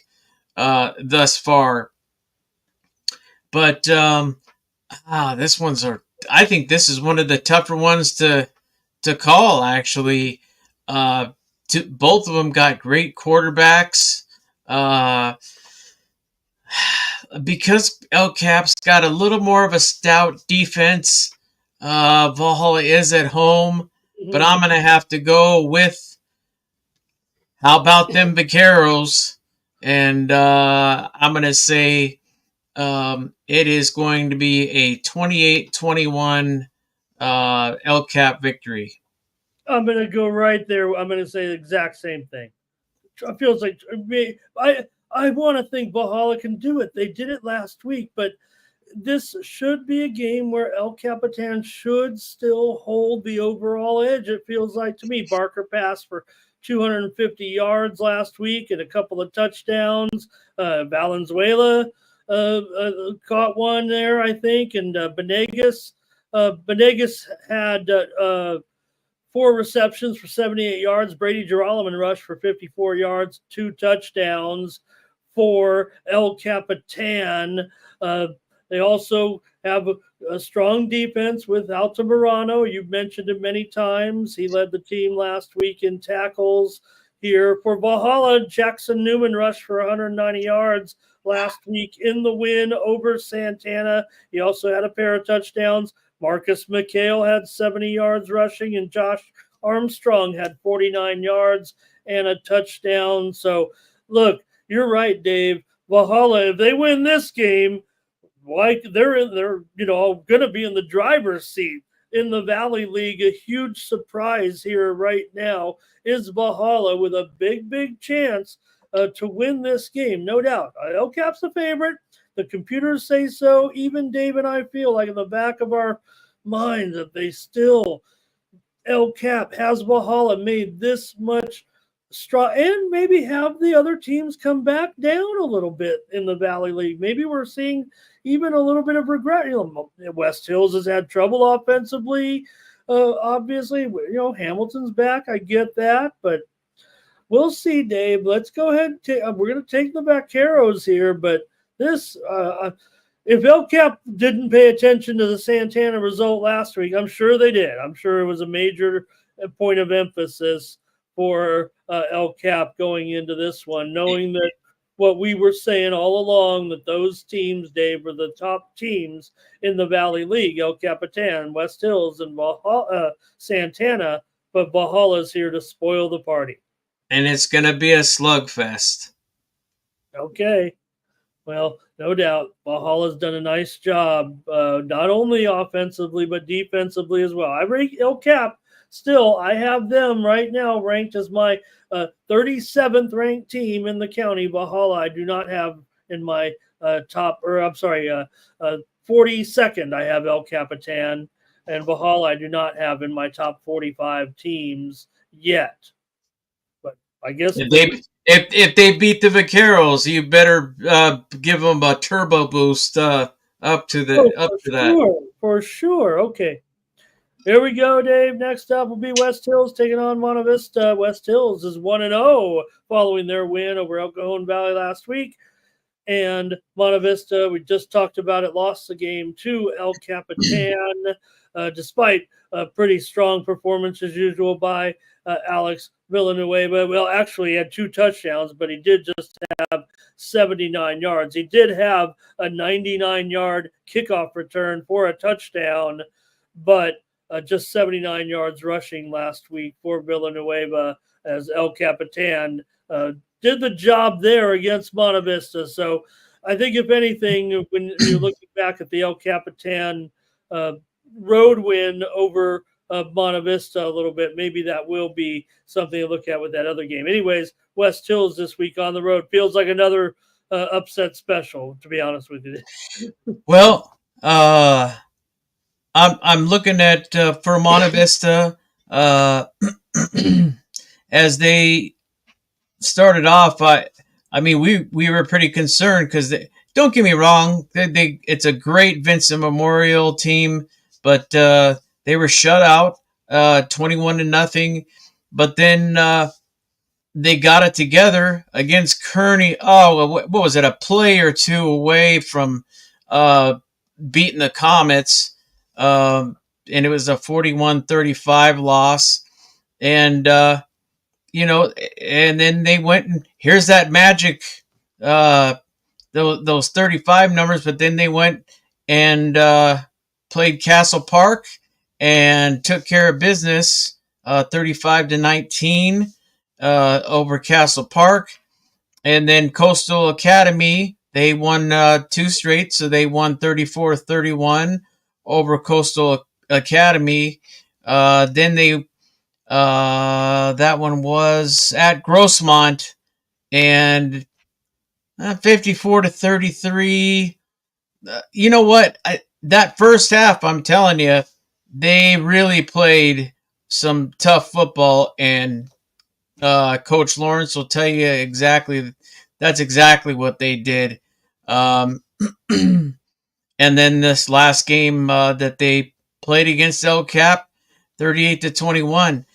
thus far. But I think this is one of the tougher ones to to call, actually. Both of them got great quarterbacks. Because El Cap's got a little more of a stout defense, Valhalla is at home, but I'm going to have to go with, how about them Vaqueros? And I'm going to say it is going to be a 28-21 El Cap victory. I'm going to go right there. I'm going to say the exact same thing. It feels like I want to think Valhalla can do it. They did it last week, but this should be a game where El Capitan should still hold the overall edge. It feels like to me. Barker passed for 250 yards last week and a couple of touchdowns. Valenzuela caught one there, I think, and Benegas had 4 receptions for 78 yards. Brady Girolamo rushed for 54 yards, 2 touchdowns for El Capitan. They also have a strong defense with Altamirano. You've mentioned him many times. He led the team last week in tackles. Here for Valhalla, Jackson Newman rushed for 190 yards last week in the win over Santana. He also had a pair of touchdowns. Marcus McHale had 70 yards rushing, and Josh Armstrong had 49 yards and a touchdown. So, look, you're right, Dave. Valhalla, if they win this game, they're going to be in the driver's seat in the Valley League. A huge surprise here right now is Valhalla with a big chance to win this game, no doubt. El Cap's the favorite. The computers say so. Even Dave and I feel like in the back of our minds that they still, El Cap has Valhalla made this much straw, and maybe have the other teams come back down a little bit in the Valley League. Maybe we're seeing even a little bit of regret. West Hills has had trouble offensively. Obviously, Hamilton's back. I get that, but we'll see, Dave. Let's go ahead. We're going to take the Vaqueros here, but this, if El Cap didn't pay attention to the Santana result last week, I'm sure they did. I'm sure it was a major point of emphasis for El Cap going into this one, knowing that what we were saying all along, that those teams, Dave, were the top teams in the Valley League, El Capitan, West Hills, and Santana, but Valhalla's here to spoil the party. And it's going to be a slugfest. Okay. Well, no doubt, Valhalla's done a nice job, not only offensively, but defensively as well. I rate El Cap. Still, I have them right now ranked as my 37th ranked team in the county. Valhalla, I do not have in my 42nd. I have El Capitan, and Valhalla I do not have in my top 45 teams yet. But I guess if they beat the Vaqueros, you better give them a turbo boost up to that. For sure. Okay. Here we go, Dave. Next up will be West Hills taking on Monte Vista. West Hills is 1-0 following their win over El Cajon Valley last week. And Monte Vista, we just talked about it, lost the game to El Capitan, despite a pretty strong performance as usual by Alex Villanueva. Well, actually, he had 2 touchdowns, but he did just have 79 yards. He did have a 99-yard kickoff return for a touchdown, but just 79 yards rushing last week for Villanueva, as El Capitan did the job there against Monte Vista. So I think, if anything, when you're looking back at the El Capitan road win over Monte Vista a little bit, maybe that will be something to look at with that other game. Anyways, West Hills this week on the road feels like another upset special, to be honest with you. Well, I'm looking at for Monte Vista as they started off. I mean, we were pretty concerned because don't get me wrong, it's a great Vincent Memorial team, but they were shut out 21-0. But then they got it together against Kearney. Oh, what was it? A play or two away from beating the Comets. and it was a 41-35 loss. And and then they went and here's that magic, those 35 numbers. But then they went and played Castle Park and took care of business, 35-19 over Castle Park. And then Coastal Academy, they won 2 straight, so they won 34-31 over Coastal Academy. Then they that one was at Grossmont, and 54-33. You know what? That first half, I'm telling you, they really played some tough football, and Coach Lawrence will tell you that's exactly what they did. And then this last game that they played against El Cap, 38-21.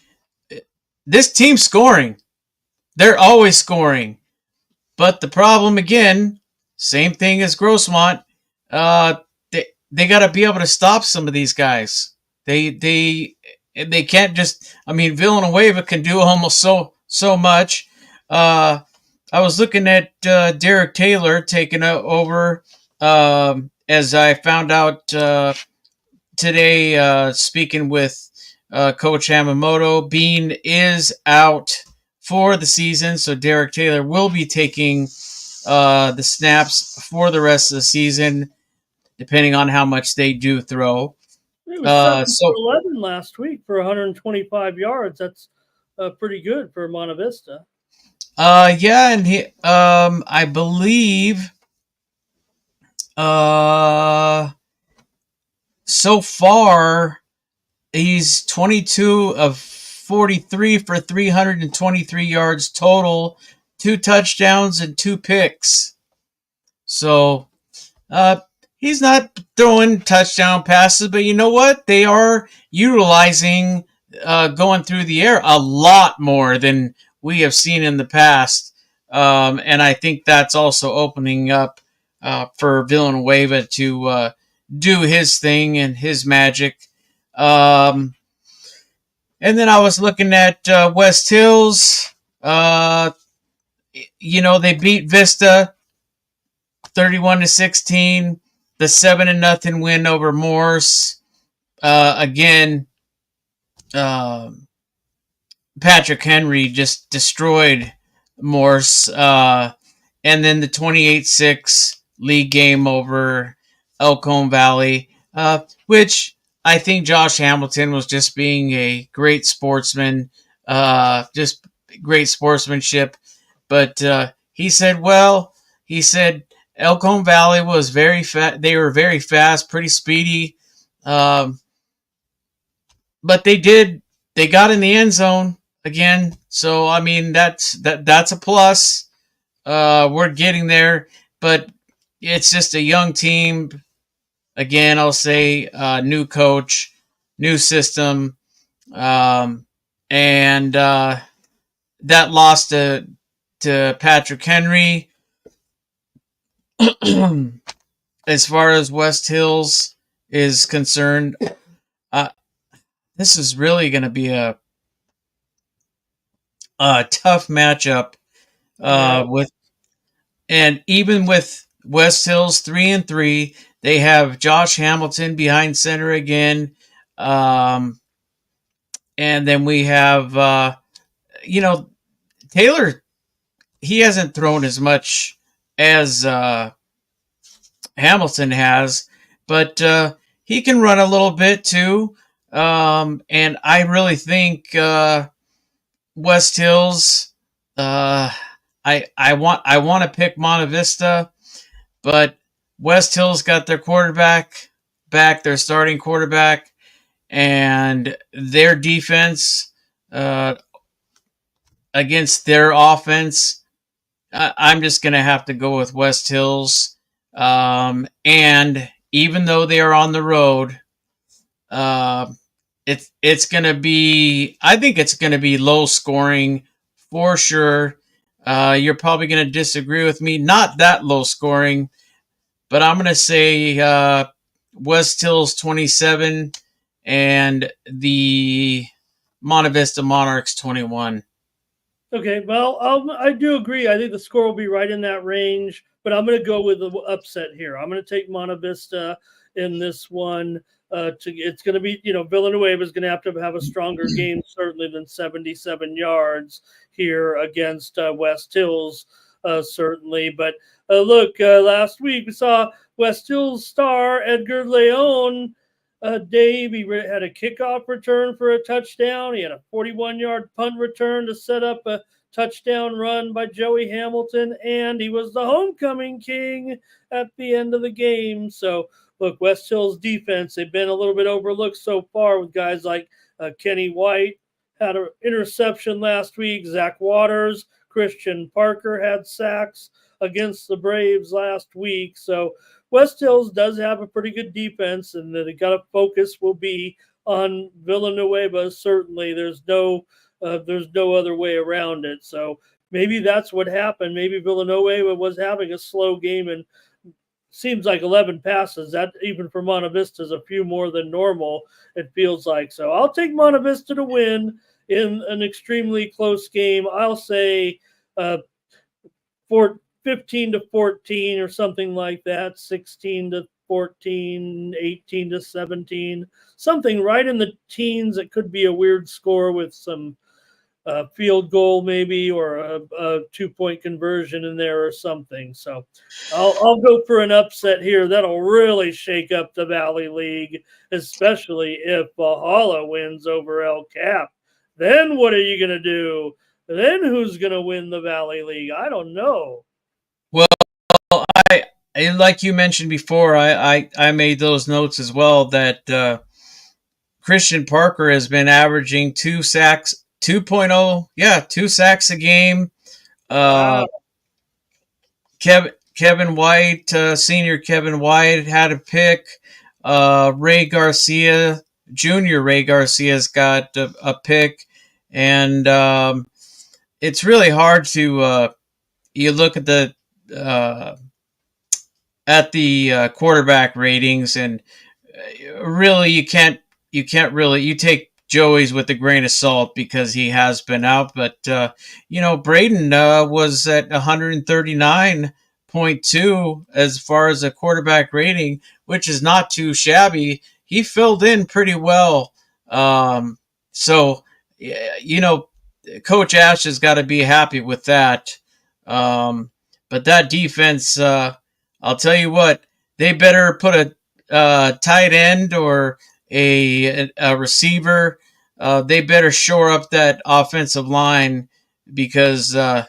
This team's scoring. They're always scoring. But the problem, again, same thing as Grossmont, they got to be able to stop some of these guys. They can't just. I mean, Villanueva can do almost so much. I was looking at Derek Taylor taking over, as I found out today, speaking with Coach Hamamoto. Bean is out for the season, so Derek Taylor will be taking the snaps for the rest of the season, depending on how much they do throw. It was 7 for 11 last week for 125 yards. That's pretty good for Monte Vista. Yeah, and he, I believe, so far he's 22 of 43 for 323 yards total, 2 touchdowns and 2 picks. So, he's not throwing touchdown passes, but you know what? They are utilizing going through the air a lot more than we have seen in the past. And I think that's also opening up for Villanueva to do his thing and his magic. And then I was looking at West Hills. They beat Vista 31-16. The 7-0 win over Morse. Again, Patrick Henry just destroyed Morse. And then the 28-6 league game over Elkhorn Valley, which I think Josh Hamilton was just being a great sportsman, just great sportsmanship. But he said Elkhorn Valley was very fast. They were very fast, pretty speedy. But they got in the end zone again. So, I mean, that's a plus. We're getting there, but it's just a young team. Again, I'll say new coach, new system, and that loss to Patrick Henry. As far as West Hills is concerned, this is really going to be a tough matchup even with West Hills 3-3, they have Josh Hamilton behind center again, and then we have Taylor. He hasn't thrown as much as Hamilton has, but he can run a little bit too. And I really think West Hills. I want to pick Monte Vista, but West Hills got their quarterback back, their starting quarterback, and their defense against their offense. I'm just going to have to go with West Hills. And even though they are on the road, it's going to be, I think it's going to be low scoring for sure. You're probably going to disagree with me. Not that low scoring, but I'm going to say West Hills 27 and the Monte Vista Monarchs 21. Okay, well, I do agree. I think the score will be right in that range, but I'm going to go with the upset here. I'm going to take Monte Vista in this one. It's going to be, Villanueva is going to have a stronger game certainly than 77 yards here against West Hills, certainly. But look, last week we saw West Hills star Edgar Leon. Dave, he had a kickoff return for a touchdown. He had a 41-yard punt return to set up a touchdown run by Joey Hamilton, and he was the homecoming king at the end of the game. So, look, West Hill's defense, they've been a little bit overlooked so far with guys like Kenny White, had an interception last week. Zach Waters, Christian Parker had sacks against the Braves last week. So, West Hills does have a pretty good defense, and they got to focus will be on Villanueva. Certainly, there's no other way around it. So maybe that's what happened. Maybe Villanueva was having a slow game, and seems like 11 passes. That even for Monte Vista is a few more than normal. It feels like. So I'll take Monte Vista to win in an extremely close game. I'll say 15-14 or something like that, 16-14, 18-17, something right in the teens. It could be a weird score with some field goal maybe, or a 2-point conversion in there or something. So I'll go for an upset here. That'll really shake up the Valley League, especially if Valhalla wins over El Cap. Then what are you going to do? Then who's going to win the Valley League? I don't know. Well, I like you mentioned before, I made those notes as well that Christian Parker has been averaging 2 sacks, 2.0, 2 sacks a game. Wow. Kevin White, senior Kevin White had a pick. Ray Garcia, junior Ray Garcia's got a pick, and it's really hard to you look at the quarterback ratings, and really you can't really, you take Joey's with a grain of salt because he has been out, but Braden was at 139.2 as far as a quarterback rating, which is not too shabby. He filled in pretty well. So Coach Ash has got to be happy with that. But that defense, I'll tell you what, they better put a tight end or a receiver. They better shore up that offensive line, because guys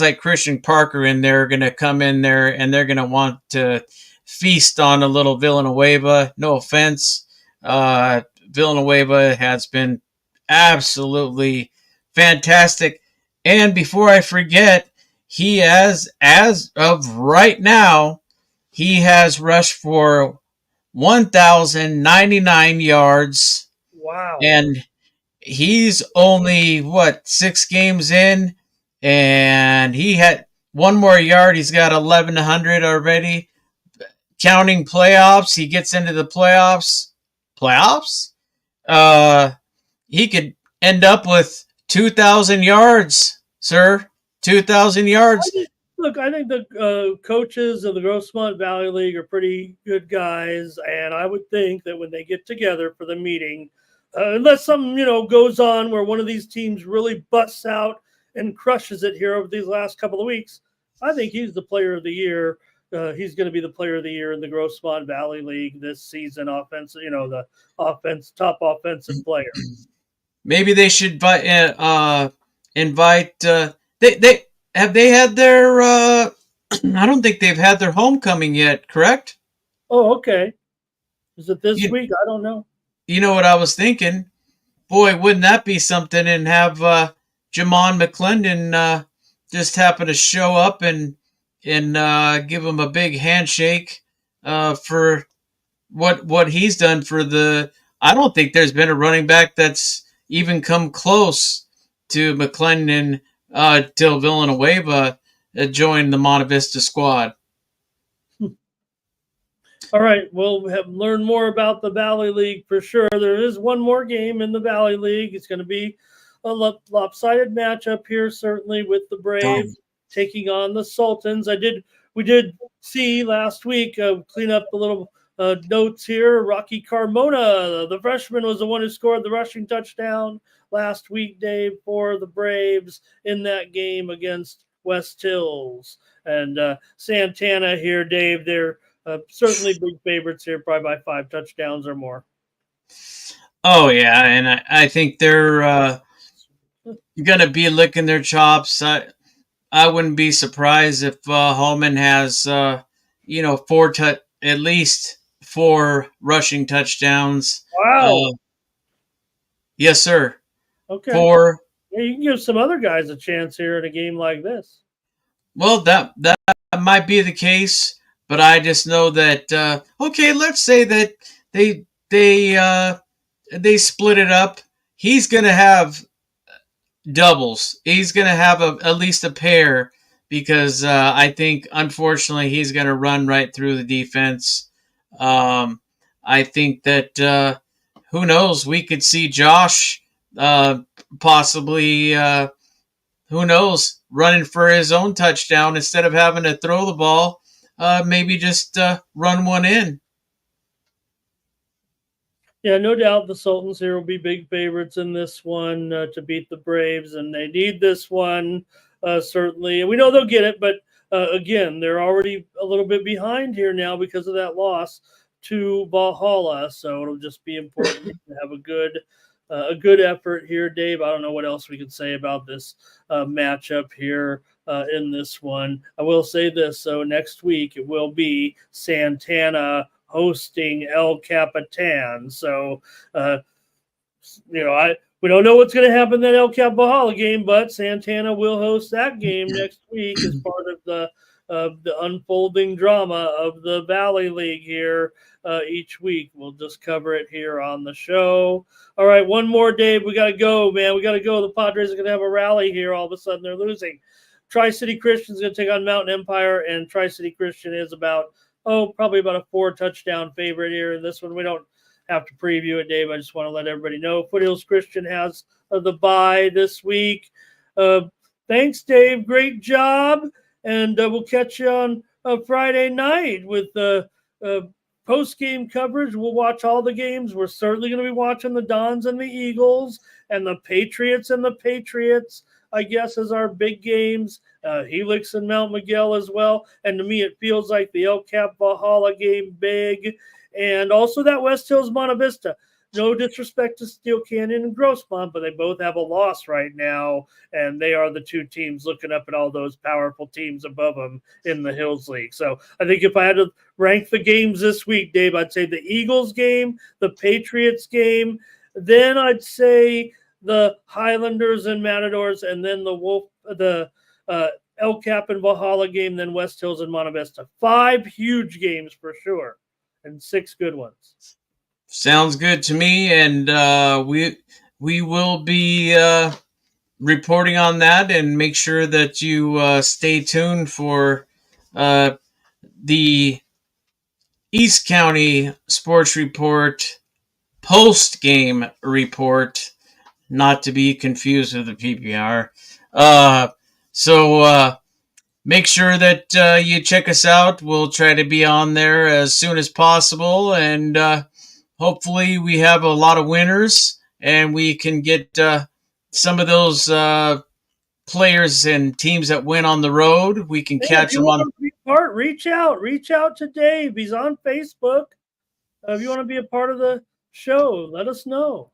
like Christian Parker in there are going to come in there and they're going to want to feast on a little Villanueva. No offense. Villanueva has been absolutely fantastic. And before I forget, he has, as of right now, he has rushed for 1,099 yards. Wow. And he's only, 6 games in, and he had one more yard. He's got 1,100 already. Counting playoffs, he gets into the playoffs. He could end up with 2,000 yards, sir. 2,000 yards. Look, I think the coaches of the Grossmont Valley League are pretty good guys, and I would think that when they get together for the meeting, unless something goes on where one of these teams really busts out and crushes it here over these last couple of weeks, I think he's the player of the year. He's going to be the player of the year in the Grossmont Valley League this season. Offensive, the top offensive player. Maybe they should invite. They have had their. I don't think they've had their homecoming yet. Correct? Oh, okay. Is it this week? I don't know. You know what I was thinking? Boy, wouldn't that be something? And have Jamon McClendon just happen to show up and give him a big handshake for what he's done for the. I don't think there's been a running back that's even come close to McClendon till Villanueva joined the Monte Vista squad. All right, we'll learn more about the Valley League for sure. There is one more game in the Valley League. It's going to be a lopsided matchup here, certainly with the Braves taking on the Sultans. We did see last week, clean up the little notes here. Rocky Carmona, the freshman, was the one who scored the rushing touchdown last week, Dave, for the Braves in that game against West Hills. And Santana here, Dave, they're certainly big favorites here, probably by 5 touchdowns or more. Oh, yeah, and I think they're going to be licking their chops. I wouldn't be surprised if Hallman has, at least 4 rushing touchdowns. Wow. Yes, sir. Okay. 4. Yeah, you can give some other guys a chance here in a game like this. Well, that might be the case, but I just know that okay, let's say that they split it up. He's going to have doubles. He's going to have at least a pair because I think, unfortunately, he's going to run right through the defense. I think that, who knows, we could see Josh possibly, who knows, running for his own touchdown instead of having to throw the ball, maybe just run one in. Yeah, no doubt the Sultans here will be big favorites in this one to beat the Braves, and they need this one, certainly. And we know they'll get it, but again, they're already a little bit behind here now because of that loss to Valhalla. So it'll just be important to have a good effort here, Dave. I don't know what else we could say about this matchup here in this one. I will say this. So next week it will be Santana hosting El Capitan. So, we don't know what's going to happen in that El Cap Valhalla game, but Santana will host that game next week as part of the unfolding drama of the Valley League here each week. We'll just cover it here on the show. All right, one more, Dave. We got to go, man. We got to go. The Padres are going to have a rally here. All of a sudden, they're losing. Tri-City Christian's going to take on Mountain Empire, and Tri-City Christian is probably about a 4 touchdown favorite here in this one. We don't have to preview it, Dave. I just want to let everybody know. Foothills Christian has the bye this week. Thanks, Dave. Great job. And we'll catch you on Friday night with the post-game coverage. We'll watch all the games. We're certainly going to be watching the Dons and the Eagles and the Patriots I guess, as our big games. Helix and Mount Miguel as well. And to me, it feels like the El Cap Valhalla game big. And also that West Hills Monte Vista. No disrespect to Steel Canyon and Grossmont, but they both have a loss right now. And they are the 2 teams looking up at all those powerful teams above them in the Hills League. So I think if I had to rank the games this week, Dave, I'd say the Eagles game, the Patriots game. Then I'd say the Highlanders and Matadors, and then the El Cap and Valhalla game, then West Hills and Monte Vista. 5 huge games for sure, and 6 good ones. Sounds good to me, and we will be reporting on that, and make sure that you stay tuned for the East County Sports Report post-game report, not to be confused with the PPR. So make sure that you check us out. We'll try to be on there as soon as possible, and hopefully we have a lot of winners, and we can get some of those players and teams that win on the road. We can catch them on. Reach out to Dave. He's on Facebook. If you want to be a part of the show, let us know.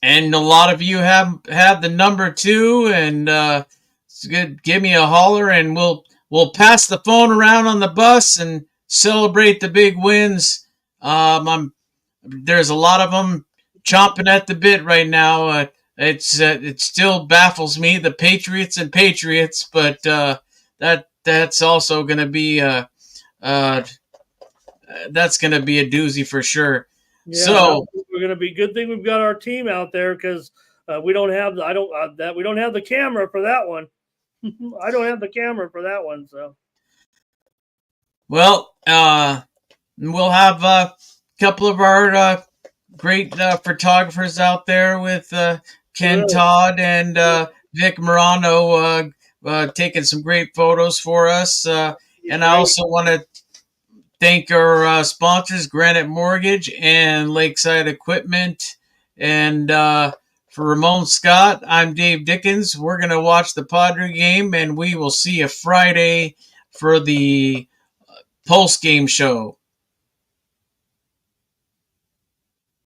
And a lot of you have the number too, and it's good. Give me a holler, and we'll pass the phone around on the bus and celebrate the big wins. There's a lot of them chomping at the bit right now. It still baffles me, the Patriots, but that's also going to be that's going to be a doozy for sure. Yeah, so we're going to be good thing we've got our team out there, because we don't have we don't have the camera for that one. I don't have the camera for that one. So, well, And we'll have a couple of our great photographers out there with Ken Good. Todd and Vic Morano taking some great photos for us. And I Great. also want to thank our sponsors, Granite Mortgage and Lakeside Equipment. And for Ramon Scott, I'm Dave Dickens. We're going to watch the Padre game, and we will see you Friday for the post game show.